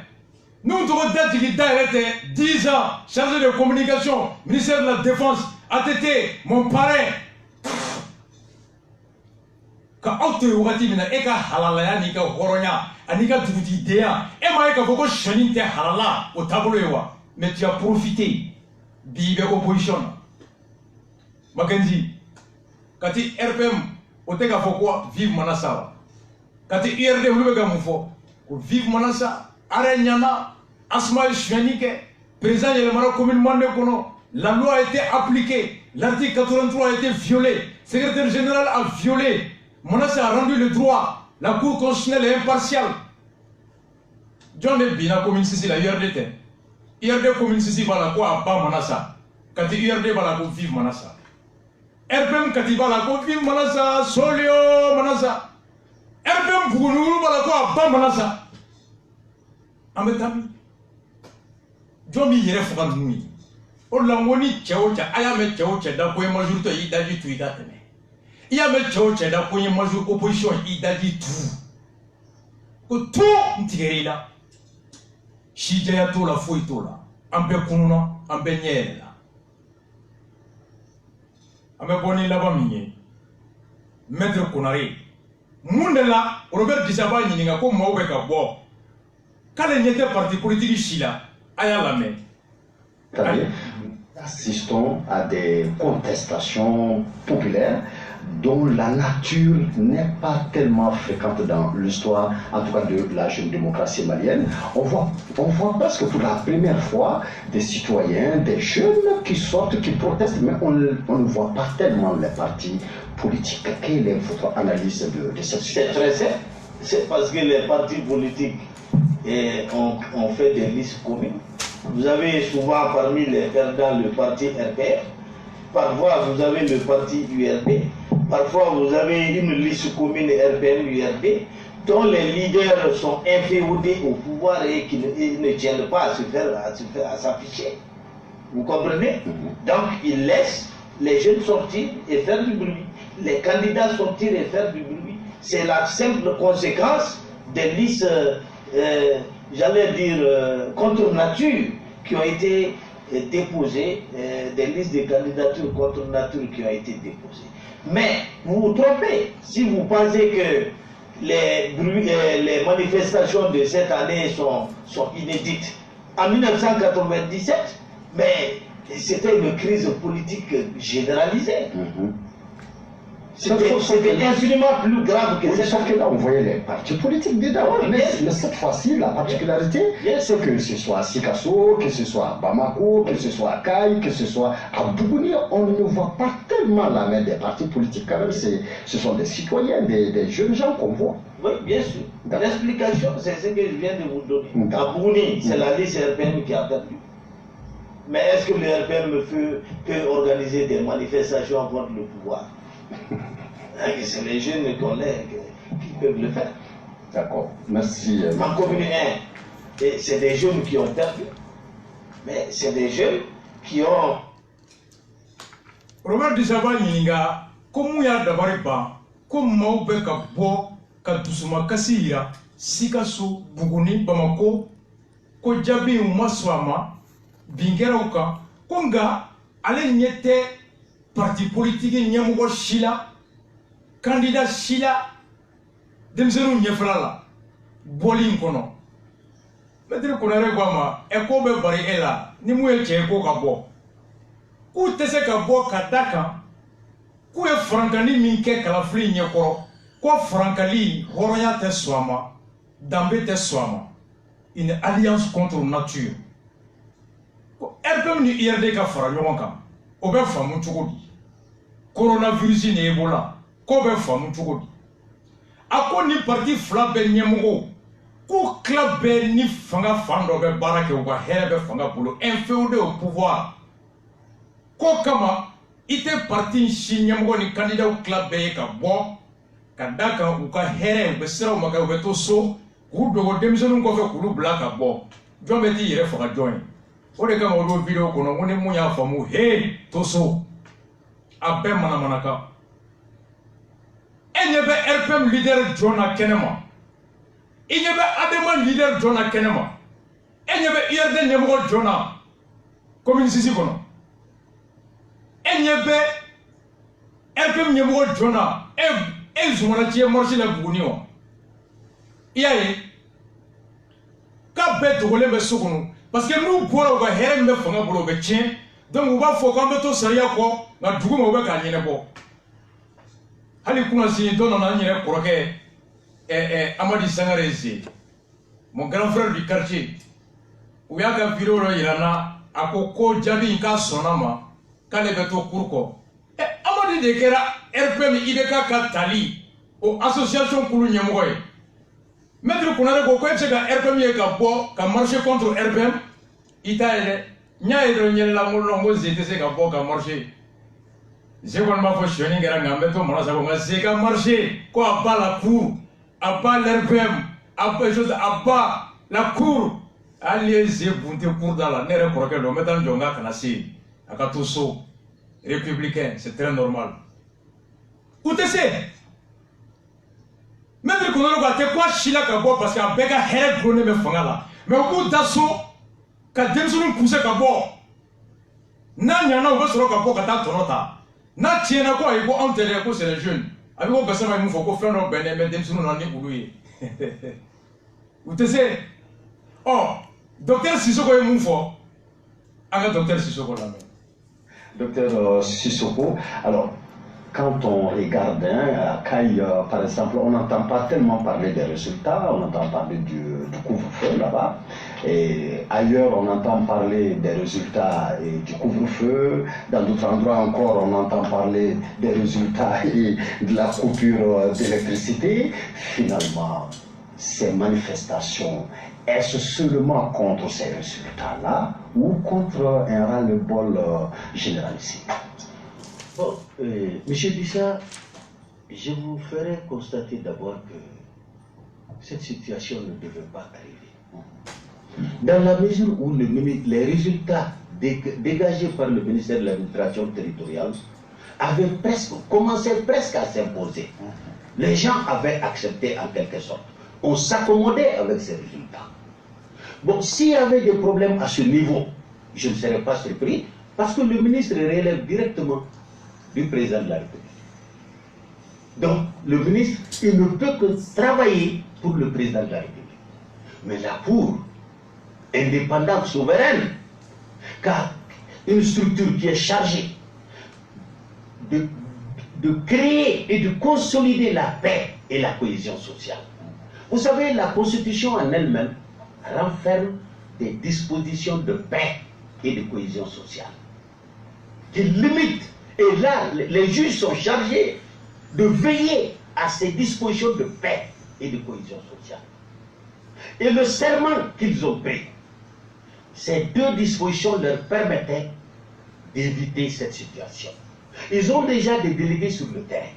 Nous devons date qui été 10 ans, chargé de communication, ministère de la Défense, ATT, mon parrain. Quand on te voit, tu es halala, ni ka horonya, ni ka dea, et moi, quand vous chenite halala au tableau, mais tu as profité de l'opposition. Mackenzie, quand tu es RPM, au Tega Fokwa, vive Manassara. Quand tu es vive Manassa, Arenyana, Asma Chouanike, président de la Maroc commune Mandekono, la loi a été appliquée, l'article 83 a été violé, le secrétaire général a violé, Manassa a rendu le droit, la cour constitutionnelle est impartiale. John est bien la commune Sissi, la URDT. URD commune Sissi va la quoi à bas Manassa. Quand tu URD va la vive Manassa. RPM katiba la ko fi manasa solio manasa RPM bugunu bala ko abba manasa ametami jomi yere fuka numi o la ngoni cheocha aya me cheocha da ko majorité yi daji tu idatene iya me cheocha da ko majorité opposition yi daji tu ko tu ntigerila shija ya tola foi tola ambe kununa ambe nyela ambe boni laba minye maître Konaré mundela Robert Disaba nyininga ko mawbe ka bo kale nyete parti politique chila aya la main. Assistons à des contestations populaires dont la nature n'est pas tellement fréquente dans l'histoire, en tout cas de la jeune démocratie malienne. On voit presque pour la première fois des citoyens, des jeunes qui sortent, qui protestent, mais on ne voit pas tellement les partis politiques. Quelle est votre analyse de cette situation? C'est très simple. C'est parce que les partis politiques ont fait des listes communes. Vous avez souvent parmi les perdants le parti RPR. Parfois vous avez le parti URP. Parfois vous avez une liste commune RPM-URP dont les leaders sont inféodés au pouvoir et qui ne tiennent pas à s'afficher. Vous comprenez? Donc ils laissent les jeunes sortir et faire du bruit. Les candidats sortir et faire du bruit. C'est la simple conséquence des listes, j'allais dire, contre nature qui ont été déposées, des listes de candidatures contre nature qui ont été déposées. Mais vous vous trompez si vous pensez que les manifestations de cette année sont inédites. En 1997, mais c'était une crise politique généralisée. C'était infiniment plus grave que ça. Que là, on voyait les partis politiques dedans. Oui, mais cette fois-ci, la particularité, c'est que ce soit à Sikasso, que ce soit à Bamako, que ce soit à Kaï, que ce soit à Bougouni, on ne voit pas tellement la main des partis politiques. Quand même, ce sont des citoyens, des jeunes gens qu'on voit. Oui, bien sûr. L'explication, c'est ce que je viens de vous donner. À Bougouni, c'est la liste RPM qui a perdu. Mais est-ce que le RPM peut organiser des manifestations contre le pouvoir? C'est les jeunes collègues qui peuvent le faire. D'accord, merci. En commune 1, c'est des jeunes qui ont perdu, mais c'est des jeunes qui ont... Robert Disaba Nyinga, comme ya dabari ba, comme maube ka bo, ka dusuma kasira, Sikasso, Bougouni, Bamako, ko jabi umaswama, bingera uka, konga, ale nyete parti politique nyamugo shila, candidat shila, demzenu nyefla la, boli nkono. Maître Konaré Gwama, eko be bari ela, ni mouye che eko ka bo. Ku tese ka bo ka daka, ku e frankani minke kalafri nyekoro, ko frankali horoya te swama, dambe te swama. Une alliance contre nature. Ko RPM ni IRD ka fara ɲɔgɔn kan, o bɛ faamu cogo di? Coronavirus ni Ebola, ko bɛ faamu cogo di? A ko ni parti fila bɛ ɲɛmɔgɔ, ko tila bɛɛ ni fanga fan dɔ bɛ baara kɛ, u ka hɛrɛ bɛ fanga bolo, inféodé au pouvoir. Ko kama, i tɛ parti si ɲɛmɔgɔ ni candidat tila bɛɛ ye ka bɔ, ka da kan u ka hɛrɛ, u bɛ siraw ma kɛ, u bɛ to so, k'u dogo denmisɛnninw kɔfɛ k'olu bila ka bɔ. Jɔn bɛ t'i yɛrɛ faga jɔn ye? O de kama o don vidéo kɔnɔ, ko ni mun y'a faamu, hey, to so. A bɛɛ manamanaka. E ɲɛ bɛ RPM leader jɔn na kɛnɛ ma. I ɲɛ bɛ ADEMA leader jɔn na kɛnɛ ma. E ɲɛ bɛ IRD ɲɛmɔgɔ jɔn na commune 6 kɔnɔ. E ɲɛ bɛ RPM ɲɛmɔgɔ jɔn na. E zumana ci ye marche la Buguni wa. I y'a ye? K'a bɛɛ dogolen bɛ so kɔnɔ. Parce que n'u bɔra u ka hɛrɛ min bɛ fanga bolo o bɛ tiɲɛ. Donc u b'a fɔ k'an bɛ to sariya kɔ, nka dugu ma u bɛ k'a ɲɛnabɔ. Hali kunna sini dɔ nana n yɛrɛ kɔrɔkɛ Amadi Sangare Ze, mon grand frère du quartier. U y'a ka vidéo dɔ yira n na, a ko jaabi in k'a sɔnna ma k'ale bɛ to cour kɔ. Amadi de kɛra RPM IBK ka tali o association kulu ɲɛmɔgɔ ye. Maître Konaré ko e bɛ se ka RPM ye ka bɔ ka marcher contre RPM, i t'a ye dɛ. N y'a ye dɔ ɲɛla n ko Ze tɛ se ka bɔ ka marcher. J'ai qu'on m'a fait chier, c'est qu'à marcher, quoi, à bas la cour, à bas l'RPM, à bas la cour. Allez, j'ai bunté cour dans la nerf pour que l'on mette en jonga canassi, à Katoso, républicain, c'est très normal. Où tu sais? Même si on a fait quoi, Chila Kabo, parce qu'à Bega Heret Brune me fangala. Mais au bout d'assaut, quand Demson pousse Kabo, Nanyana, on va se rendre à Kata Tonota. Na tiena quoi, il faut enterrer quoi, c'est les jeunes. Avec vous, personne ne faut faire nos béné, mais Demson on en est pour lui. Où tu sais? Oh, docteur Sissoko est mon fort. Avec docteur Sissoko là même. Docteur Sissoko, alors, quand on regarde à Caille, par exemple, on n'entend pas tellement parler des résultats, on entend parler du couvre-feu là-bas. Et ailleurs, on entend parler des résultats du couvre-feu. Dans d'autres endroits encore, on entend parler des résultats et de la coupure d'électricité. Finalement, ces manifestations, est-ce seulement contre ces résultats-là ou contre un ras-le-bol généralisé? Bon, Monsieur Bissa, je vous ferai constater d'abord que cette situation ne devait pas arriver. Dans la mesure où les résultats dégagés par le ministère de l'Administration territoriale avaient commencé à s'imposer. Les gens avaient accepté en quelque sorte. On s'accommodait avec ces résultats. Bon, s'il y avait des problèmes à ce niveau, je ne serais pas surpris, parce que le ministre relève directement du président de la République. Donc, le ministre, il ne peut que travailler pour le président de la République. Mais la Cour, indépendante, souveraine, car une structure qui est chargée de créer et de consolider la paix et la cohésion sociale. Vous savez, la Constitution en elle-même renferme des dispositions de paix et de cohésion sociale qui limitent. Et là, les juges sont chargés de veiller à ces dispositions de paix et de cohésion sociale. Et le serment qu'ils ont pris, ces deux dispositions leur permettaient d'éviter cette situation. Ils ont déjà des délégués sur le terrain.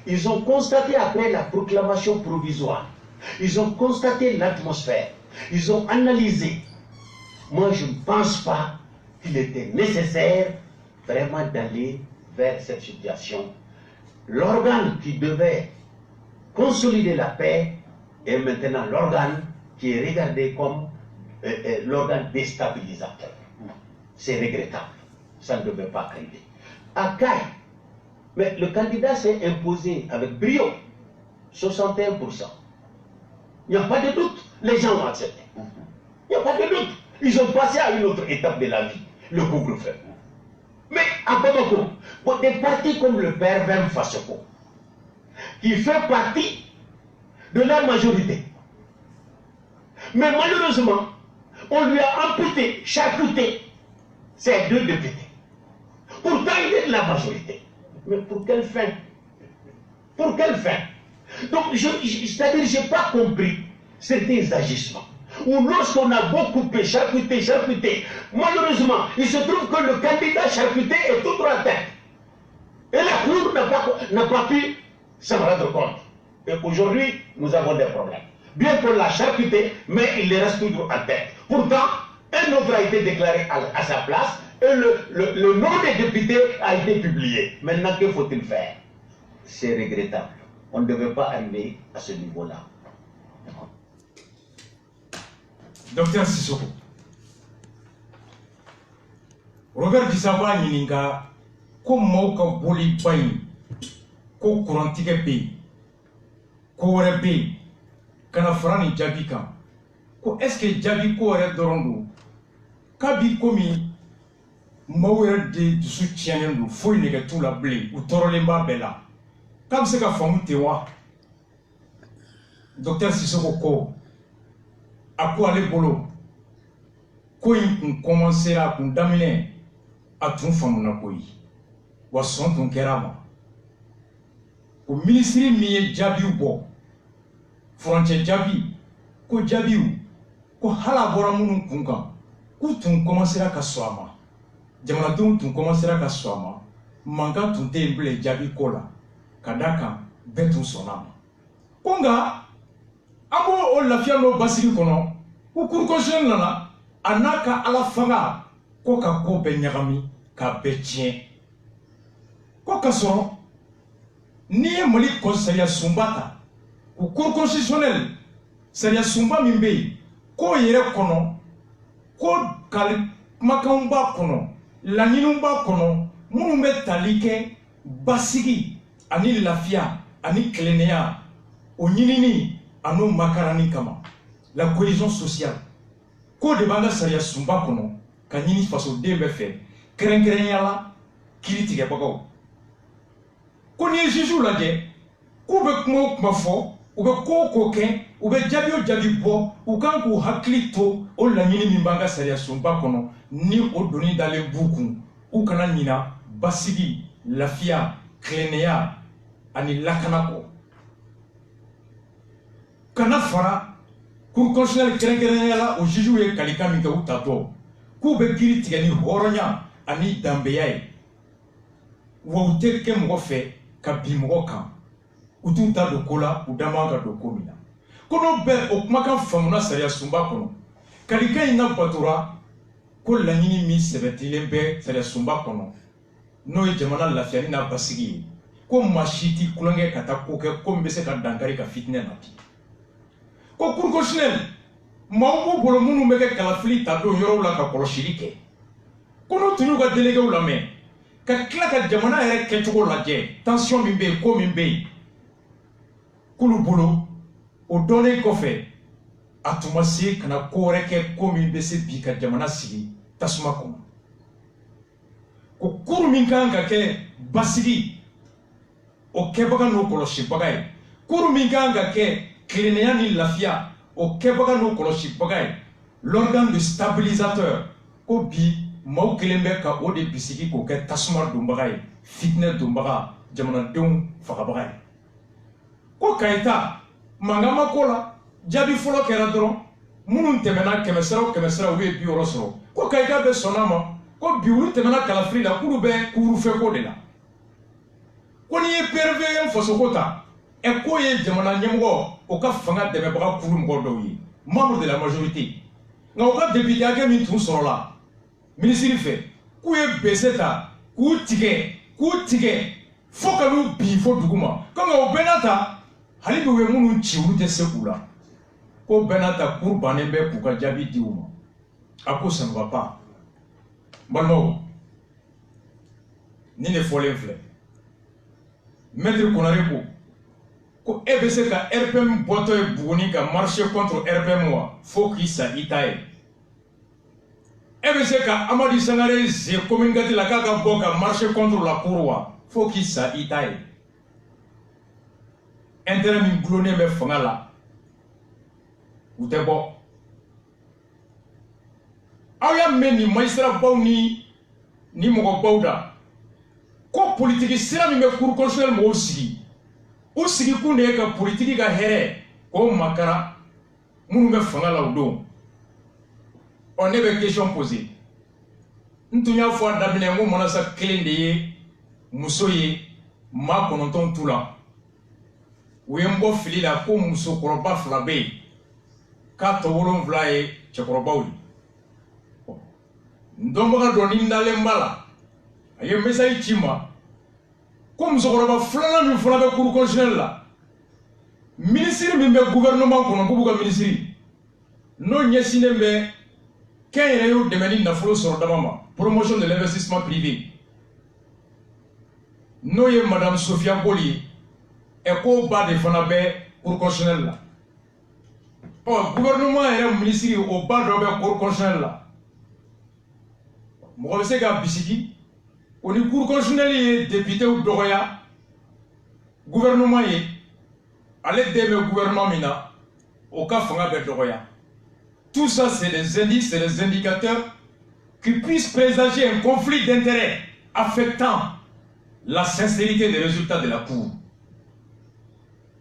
Ils ont constaté après la proclamation provisoire, ils ont constaté l'atmosphère, ils ont analysé. Moi, je ne pense pas qu'il était nécessaire vraiment d'aller vers cette situation. L'organe qui devait consolider la paix est maintenant l'organe qui est regardé comme l'organe déstabilisateur. C'est regrettable. Ça ne devait pas arriver. À Caille, mais le candidat s'est imposé avec brio, 61%. Il n'y a pas de doute. Les gens l'ont accepté. Il n'y a pas de doute. Ils ont passé à une autre étape de la vie, le couvre-feu. Mais à Bamako, pour des partis comme le père Vem Fassoko, qui fait partie de la majorité. Mais malheureusement, on lui a amputé, charcuté ces deux députés. Pourtant, il est de la majorité. Mais pour quelle fin? Pour quelle fin? Donc, c'est-à-dire, je n'ai pas compris certains agissements. Ou lorsqu'on a beaucoup coupé, charcuté, malheureusement, il se trouve que le candidat charcuté est tout droit à tête. Et la Cour n'a pas pu s'en rendre compte. Et aujourd'hui, nous avons des problèmes. Bien qu'on l'a charcuté, mais il reste toujours en tête. Pourtant, un autre a été déclaré à sa place et le nom des députés a été publié. Maintenant, que faut-il faire? C'est regrettable. On ne devait pas arriver à ce niveau-là. Docteur Sissoko, Robert Gisaba Nininga, comment ka boli bain, ko courantique pays, ko rebe, kana frani jabika, ko est-ce que jabi ko re dorondo, kabi komi, mawere de soutien nous, faut une tout la blé, ou torolemba bella, comme c'est ka famu tewa, docteur Sissoko ko. À quoi aller bolo? Quand on commençait à condamner à tout famuna koi, ou à son ton kerama. Au ministre miye jabi ou bo, frontière jabi, ko jabi ou, ko hala bora munu kunga, ko ton commençait à kaswama. Jamana ton commençait à kaswama, mankan tun tɛ yen bilen jaabi ko la ka d'a kan bɛɛ tun sɔnna a ma ko nka an b'o lafiya n'o basigi kɔnɔ ko cour constitutionnelle nana a n'a ka ala fanga ko ka ko bɛɛ ɲagami k'a bɛɛ tiɲɛ ko ka sɔrɔ n'i ye Mali sariya sunba ta o cour constitutionnelle sariya sunba min bɛ yen k'o yɛrɛ kɔnɔ ko kumakanw b'a kɔnɔ laɲiniw b'a kɔnɔ minnu bɛ tali kɛ basigi ani lafiya ani tilennenya o ɲinini an'o makarani kama la cohésion sociale k'o de b'an ka sariya sunba kɔnɔ ka ɲini fasoden bɛɛ fɛ kɛrɛnkɛrɛnnenya la kiiri tigɛbagaw ko n'i ye juges lajɛ k'u bɛ kuma o kuma fɔ u bɛ ko o ko kɛ u bɛ jaabi o jaabi bɔ u kan k'u hakili to o laɲini min b'an ka sariya sunba kɔnɔ ni o doni dalen b'u kun u kana ɲina basigi lafiya tilennenya ani lakana kɔ kana fara cour constitutionnelle kɛrɛnkɛrɛnnenya la o juges ye kalikan min kɛ u tatɔ k'u bɛ kiiri tigɛ ni hɔrɔnya ani danbeya ye wa u tɛ kɛ mɔgɔ fɛ ka bin mɔgɔ kan u t'u ta don ko la u da man ka don ko min na ko n'o bɛɛ o kumakan faamuna sariya sunba kɔnɔ kalikan in labatora ko laɲini min sɛbɛntilen bɛ sariya sunba kɔnɔ n'o ye jamana lafiyali n'a basigi ye ko maa si t'i kulonkɛ ka taa ko kɛ ko min bɛ se ka dankari ka fitinɛ nati ko cour constitutionnelle maaw b'u bolo minnu bɛ kɛ kalafili ta don yɔrɔw la ka kɔlɔsili kɛ ko n'u tun y'u ka déléguéw lamɛn ka tila ka jamana yɛrɛ kɛcogo lajɛ tension min bɛ yen ko min bɛ yen k'olu bolo o dɔnnen kɔfɛ a tun ma se ka na ko wɛrɛ kɛ ko min bɛ se bi ka jamana sigi tasuma kɔnɔ ko cour min kan ka kɛ basigi o kɛbaga n'o kɔlɔsibaga ye cour min kan ka kɛ tilennenya ni lafiya o kɛbaga n'o kɔlɔsibaga ye l'organe de stabilisateur ko bi maaw kelen bɛ ka o de bisigi k'o kɛ tasuma donbaga ye fitinɛ donbaga jamanadenw fagabaga ye ko Kayita mankan ma ko la jaabi fɔlɔ kɛra dɔrɔn minnu tɛmɛna kɛmɛsara o kɛmɛsara u ye 60 sɔrɔ ko Kayita bɛ sɔnna ma ko bi olu tɛmɛna kalafili la k'olu bɛ kuurufɛko de la ko n'i ye PRV fasoko ta k'o ye jamana ɲɛmɔgɔ o ka fanga dɛmɛbaga kuru mɔgɔ dɔw ye membre de la majorité nka u ka député hakɛ min tun sɔrɔla ministre fɛ k'u ye bese ta k'u tigɛ fo ka n'u bin fo dugu ma ko nka o bɛɛ n'a ta hali bi u ye minnu ci olu tɛ se k'u la ko bɛɛ n'a ta cour bannen bɛ k'u ka jaabi di u ma a ko ça ne va pas balimaw ni ne fɔlen filɛ maître Konare ko e bɛ se ka RPM bɔtɔ ye Buguni ka marcher contre RPM wa fo k'i sa i ta ye e bɛ se ka Amadu Sangare ze communiqué la k'a ka bɔ ka marcher contre la cour wa fo k'i sa i ta ye intérêt min gulonnen bɛ fanga la u tɛ bɔ aw y'a mɛn nin magistrat baw ni mɔgɔbaw da ko politiki sira min bɛ cour constitutionnelle mɔgɔw sigi u sigi kun de ye ka politiki ka hɛrɛ k'o makara minnu bɛ fanga la o don ne bɛ question poser n tun y'a fɔ a daminɛ n ko manasa kelen de ye muso ye maa 9 t'u la u ye n bɔ fili la ko musokɔrɔba 2 bɛ yen k'a tɔ 7 ye cɛkɔrɔbaw ye n dɔnbaga dɔ ni n dalen b'a la a ye message ci n ma ko musokɔrɔba 2nan min fana bɛ cour constitutionnelle la ministre min bɛ gouvernement kɔnɔ k'u b'u ka ministre n'o ɲɛsinnen bɛ kɛnyɛrɛyew dɛmɛ ni nafolo sɔrɔ dama ma promotion de l'investissement privé n'o ye madame Sofia Boli ye ko ba de fana bɛ cour constitutionnelle la gouvernement yɛrɛ ministre o ba dɔ bɛ cour constitutionnelle la mɔgɔ bɛ se ka bisigi o ni cour constitutionnelle ye députéw dɔgɔya gouvernement ye ale den bɛ gouvernement min na o ka fanga bɛ dɔgɔya. Tout ça, c'est des indices, c'est des indicateurs qui puissent présager un conflit d'intérêts affectant la sincérité des résultats de la Cour.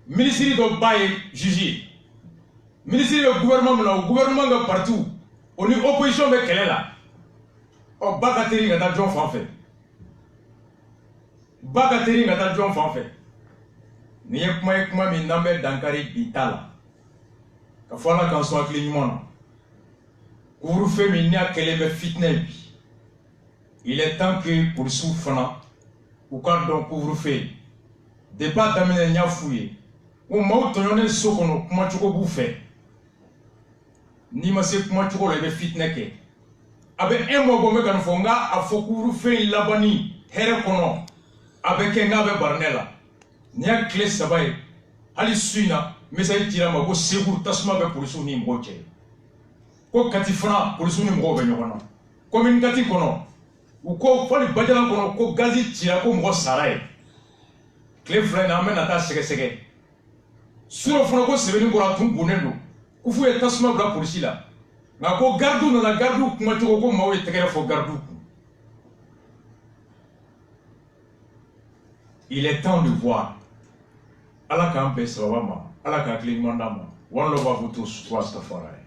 Ministre de Baye jugé. Ministre du gouvernement, le gouvernement de partout. On est opposition avec quelle est là. On va battre les gens en fait. Bagateri nga ta jɔn fan fɛ ni ye kuma min n'an bɛ dankari bi ta la ka fɔ Ala k'an sɔn hakili ɲuman na couvre-feu min n'a kɛlen bɛ fitinɛ bi il est temps que policiers fana u ka dɔn couvre-feu depuis a daminɛ n y'a f'u ye o maaw tɔɲɔnen so kɔnɔ kumacogo b'u fɛ n'i ma se kumacogo la i bɛ fitinɛ kɛ a bɛ un mois bɔ n bɛ ka nin fɔ n k'a fɔ couvre-feu in labani hɛrɛ kɔnɔ a bɛ kɛ n k'a bɛ barinɛ la ni y'a tile 3 ye hali su in na message dira ma ko Segu tasuma bɛ polisiw ni mɔgɔw cɛ ko Kati fana polisiw ni mɔgɔw bɛ ɲɔgɔn na commune Kati kɔnɔ u ko fɔli Badiala kɔnɔ ko gazi cira ko mɔgɔ sara ye tile 2 in na an bɛ na taa sɛgɛsɛgɛ surɔ fana ko sɛbɛnni bɔra a tun bonnen don ko f'u ye tasuma bila polisi la nka ko gardiw nana gardiw kumacogo ko maaw ye tɛgɛrɛ fɔ gardiw kun. Il est temps de voir. Ala k'an bɛn sababa ma, Ala k'a hakili ɲuman d'an ma. One love à vous tous, wa Rastafari.